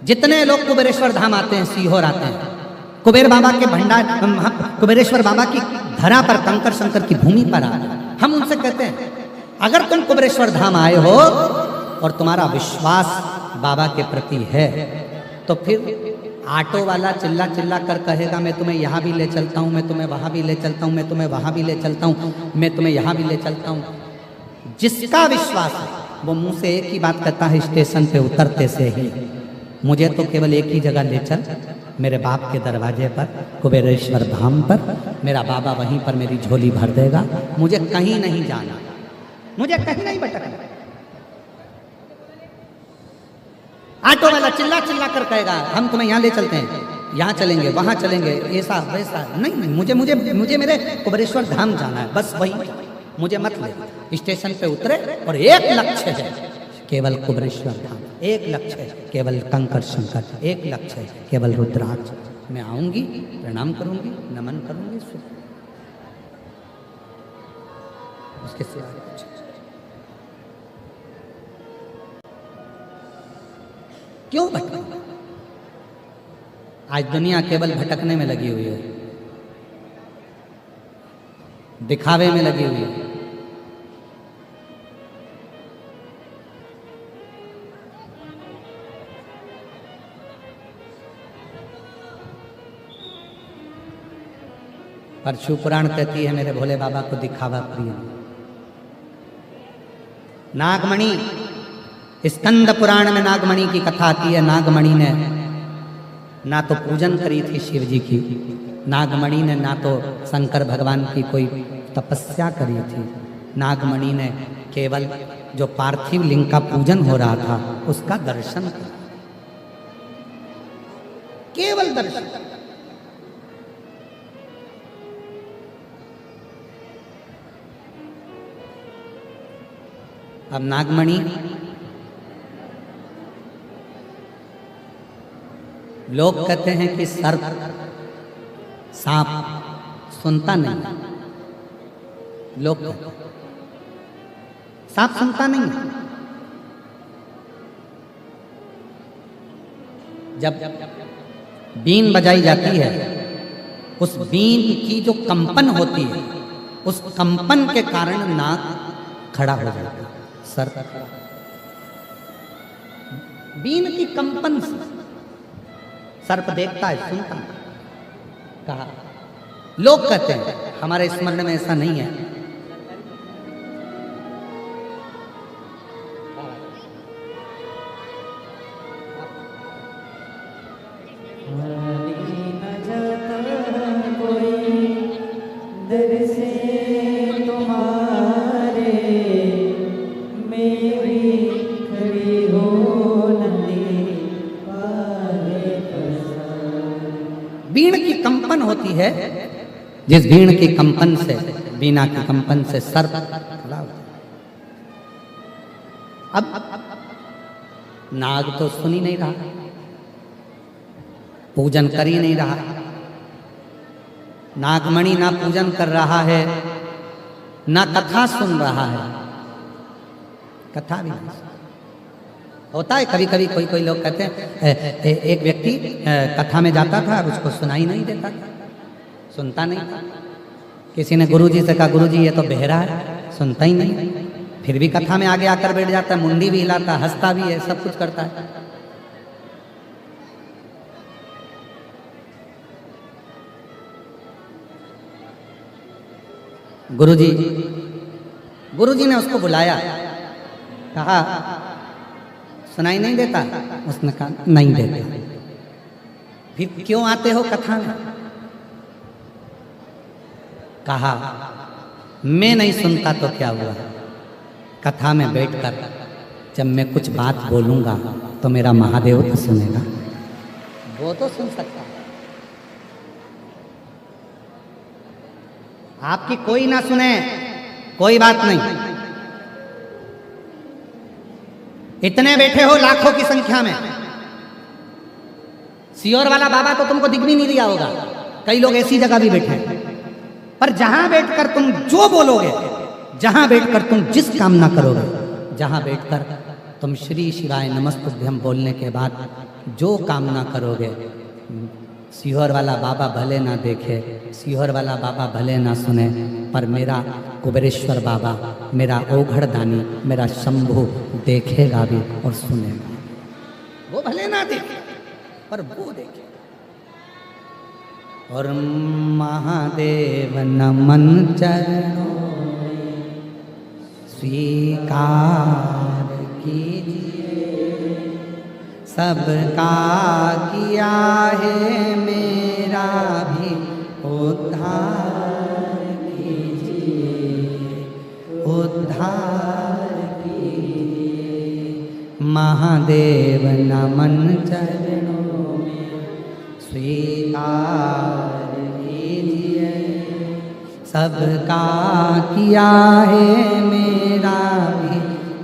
जितने लोग कुबेरेश्वर धाम आते हैं, सीहोर आते हैं, कुबेर बाबा के भंडार, कुबेरेश्वर बाबा की धरा पर, कंकर शंकर की भूमि पर आते हैं, हम उनसे कहते हैं अगर तुम कुबेरेश्वर धाम आए हो और तुम्हारा विश्वास बाबा के प्रति है, तो फिर ऑटो वाला चिल्ला चिल्ला कर कहेगा मैं तुम्हें यहाँ भी ले चलता हूँ, मैं तुम्हें वहाँ भी ले चलता हूँ, मैं तुम्हें वहाँ भी ले चलता हूँ, मैं तुम्हें यहाँ भी ले चलता हूँ। जिसका विश्वास है वो मुंह से एक ही बात कहता है, स्टेशन पे उतरते से ही मुझे तो केवल एक ही जगह ले चल, मेरे बाप के दरवाजे पर, कुबेरेश्वर धाम पर। मेरा बाबा वहीं पर मेरी झोली भर देगा, मुझे कहीं नहीं जाना, मुझे कहीं नहीं भटकना। ऑटो वाला चिल्ला चिल्ला कर कहेगा हम तुम्हें यहाँ ले चलते हैं, यहाँ चलेंगे, वहाँ चलेंगे, ऐसा वैसा नहीं, नहीं, मुझे मुझे मुझे मेरे कुबेरेश्वर धाम जाना है, बस वही, मुझे मत ले। स्टेशन पे उतरे और एक लक्ष्य है केवल कुबेरेश्वर धाम, एक लक्ष्य है केवल कंकर शंकर, एक लक्ष्य है केवल रुद्राक्ष। मैं आऊंगी, प्रणाम करूंगी, नमन करूंगी, उसके सिवा कुछ। क्यों भटके? आज दुनिया केवल भटकने में लगी हुई है, दिखावे में लगी हुई है। पर शिव पुराण कहती है मेरे भोले बाबा को दिखावा प्रिय। नागमणि, स्कंद पुराण में नागमणि की कथा आती है। नागमणि ने ना तो पूजन करी थी शिव जी की, नागमणि ने ना तो शंकर भगवान की कोई तपस्या करी थी। नागमणि ने केवल जो पार्थिव लिंग का पूजन हो रहा था उसका दर्शन किया, केवल दर्शन। अब नागमणि लोग कहते हैं कि सर्प, सांप सुनता नहीं। लोग कहते हैं सांप सुनता नहीं। जब बीन बजाई जाती है, उस बीन की जो कंपन होती है, उस कंपन के कारण नाग खड़ा हो जाता है। सर्प बीन की कंपन से सर्प देखता है, सुनता है। कहा, लोग कहते हैं, हमारे स्मरण में ऐसा नहीं है। न जाता कोई दर से तुम्हारे, मेरी खड़ी हो नदी पाले पसार। बीण की कंपन होती है, जिस बीण की कंपन से, बीना की कंपन से सर्प खड़ा होता है। अब नाग तो सुन ही नहीं रहा, पूजन कर ही नहीं रहा। नागमणि ना पूजन कर रहा है, ना कथा सुन रहा है। कथा भी नहीं होता है। कभी कभी कोई कोई लोग कहते हैं एक व्यक्ति कथा में जाता था, उसको सुनाई नहीं देता था, सुनता नहीं था। किसी ने गुरुजी से कहा, गुरुजी ये तो बहरा है, सुनता ही नहीं। फिर भी कथा में आगे आकर बैठ जाता है, मुंडी भी हिलाता, हंसता भी है, सब कुछ करता है। गुरुजी ने उसको बुलाया, कहा सुनाई नहीं देता? उसने कहा नहीं देता। फिर क्यों आते हो कथा में? कहा मैं नहीं सुनता तो क्या हुआ, कथा में बैठकर जब मैं कुछ बात बोलूंगा तो मेरा महादेव तो सुनेगा। वो तो सुन सकता है, आपकी कोई ना सुने कोई बात नहीं। इतने बैठे हो लाखों की संख्या में, सियोर वाला बाबा तो तुमको दिख भी नहीं दिया होगा, कई लोग ऐसी जगह भी बैठे हैं। पर जहां बैठकर तुम जो बोलोगे, जहां बैठकर तुम जिस कामना करोगे, जहां बैठकर तुम श्री शिवाय नमस्तुभ्यम बोलने के बाद जो कामना करोगे, सीहोर वाला बाबा भले ना देखे, सीहोर वाला बाबा भले ना सुने, पर मेरा कुबेरेश्वर बाबा, मेरा ओघड़ दानी, मेरा शंभु देखेगा भी और सुनेगा। वो भले ना देखे पर वो देखे। और महादेव नमन चरणों में स्वीकार कीजिए, सबका किया है मेरा भी उद्धार कीजिए, उद्धार कीजिए। महादेव नमन चरणों में स्वीकार कीजिए, सबका किया है मेरा भी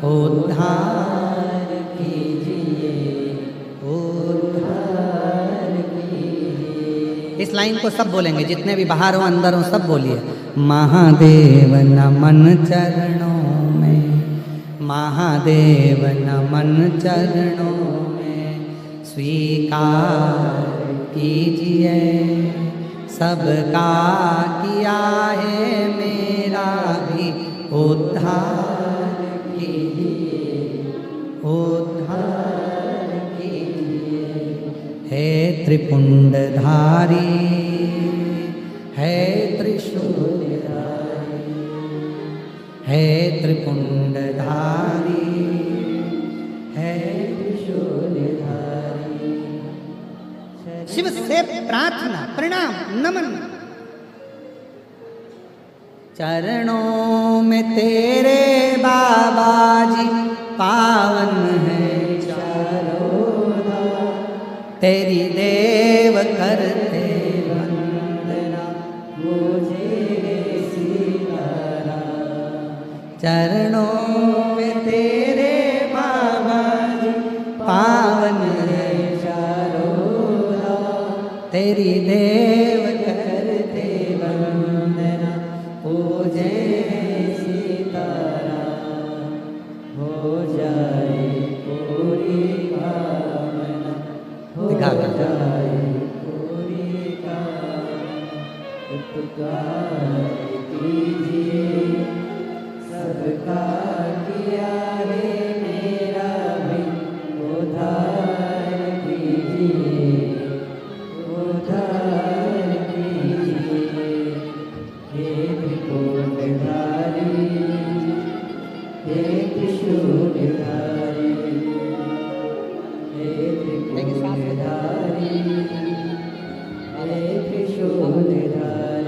उद्धार कीजिए, उद्धार कीजिए। इस लाइन को सब बोलेंगे, जितने भी बाहर हो अंदर हो सब बोलिए। महादेव नमन चरणों में, महादेव नमन चरणों में स्वीकार कीजिए, सबका किया है मेरा भी उद्धार कीजिए, उद्धार कीजिए। हे त्रिपुंडधारी, है त्रिशूलधारी, है त्रिपुंडधारी, है त्रिशूलधारी। शिव से प्रार्थना, प्रणाम, नमन। चरणों में तेरे बाबा जी पावन है चारों धाम, तेरी देव करते वंदना, मुझे सीताराम। चरणों में तेरे बाबा जी पावन है चारों धाम, तेरी देव करते वंदना, पूजे सीताराम। हो जाए पूरी कामना, हो जाए पूरी कामना, उपकार कीजिए, सबका किया है मेरा भी उद्धार कीजिए, उद्धार कीजिए। हे त्रिपुंडधारी, हे त्रिशूलधारी, हे त्रिपुंडधारी, हे त्रिशूलधारी।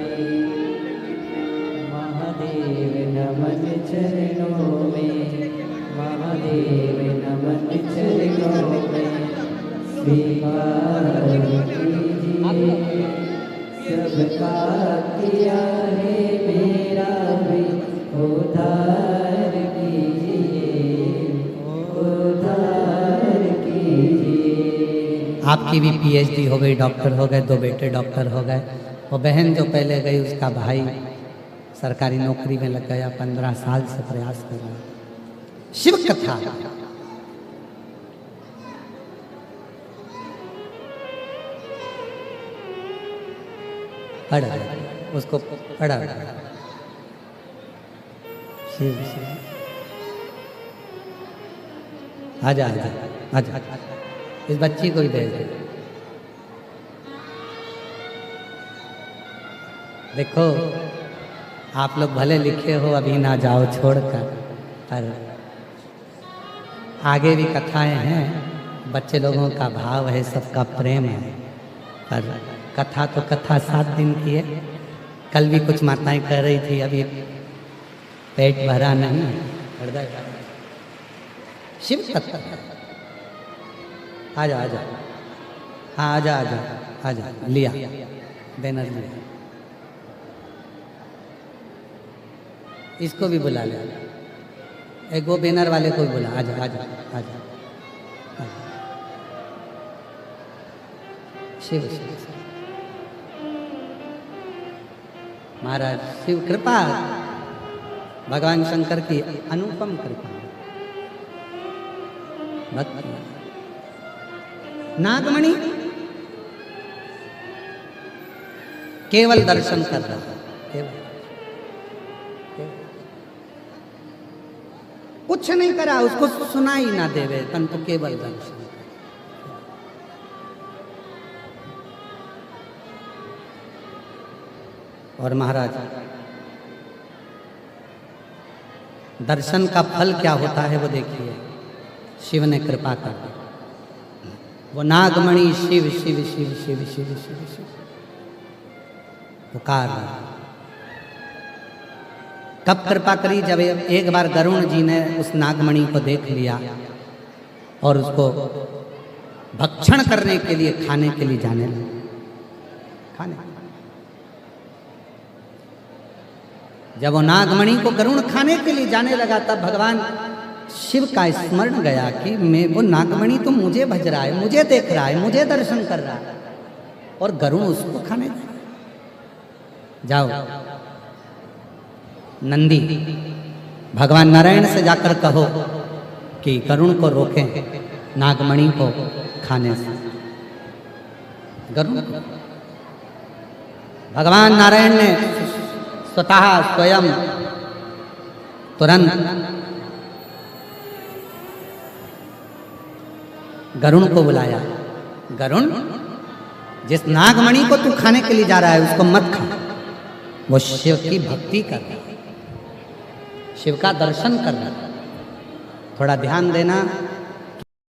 महादेव नमन चरणों में, महादेव नमन चरणों में, स्वीकार कीजिए, सबका किया है मेरा भी उद्धार कीजिए, उद्धार कीजिए। आपकी भी पीएचडी हो गई, डॉक्टर हो गए, 2 बेटे डॉक्टर हो गए। वो बहन जो पहले गई उसका भाई सरकारी नौकरी में लग गया, 15 साल से प्रयास कर रहा है। शिव कथा पढ़, उसको पढ़ा। शिव शिव, आजा आजा आजा, इस बच्ची को ही दे दे। देखो आप लोग भले लिखे हो अभी ना जाओ छोड़कर, पर आगे भी कथाएं हैं। बच्चे लोगों का भाव है, सबका प्रेम है। पर कथा तो कथा 7 दिन की है। कल भी कुछ माताएं कह रही थी अभी पेट भरा नहीं, हृदय भरा। शिव कथा आजा आजा, हाँ आजा आजा आजा, लिया बैनर लिया। इसको भी बुला ले, एक वो बैनर वाले को भी बुला। आजा आजा आजा, शिव शिव महाराज। शिव कृपा, भगवान शंकर की अनुपम कृपा, भक्ति। नागमणि केवल दर्शन कर रहा, केवल कुछ नहीं करा, उसको सुनाई ना देवे, परंतु केवल दर्शन। और महाराज दर्शन का फल क्या होता है वो देखिए। शिव ने कृपा कर दी, वो नागमणि शिव शिव शिव शिव शिव शिव शिव पुकार रहा। कब कृपा करी? जब एक बार गरुण जी ने उस नागमणि को देख लिया और उसको भक्षण करने के लिए, खाने के लिए जाने लगे। खाने जब वो नागमणि को गरुण खाने के लिए जाने लगा, तब भगवान शिव का स्मरण गया कि मैं, वो नागमणि तो मुझे भज रहा है, मुझे देख रहा है, मुझे दर्शन कर रहा है, और गरुण उसको खाने दे। जाओ नंदी, भगवान नारायण से जाकर कहो कि गरुण को रोकें नागमणि को खाने से। गरुड़ को। भगवान नारायण ने स्वतः स्वयं तुरंत गरुड़ को बुलाया। गरुड़, जिस नागमणि को तू खाने के लिए जा रहा है उसको मत खा, वो शिव की भक्ति कर रहा है, शिव का दर्शन कर रहा है, थोड़ा ध्यान देना।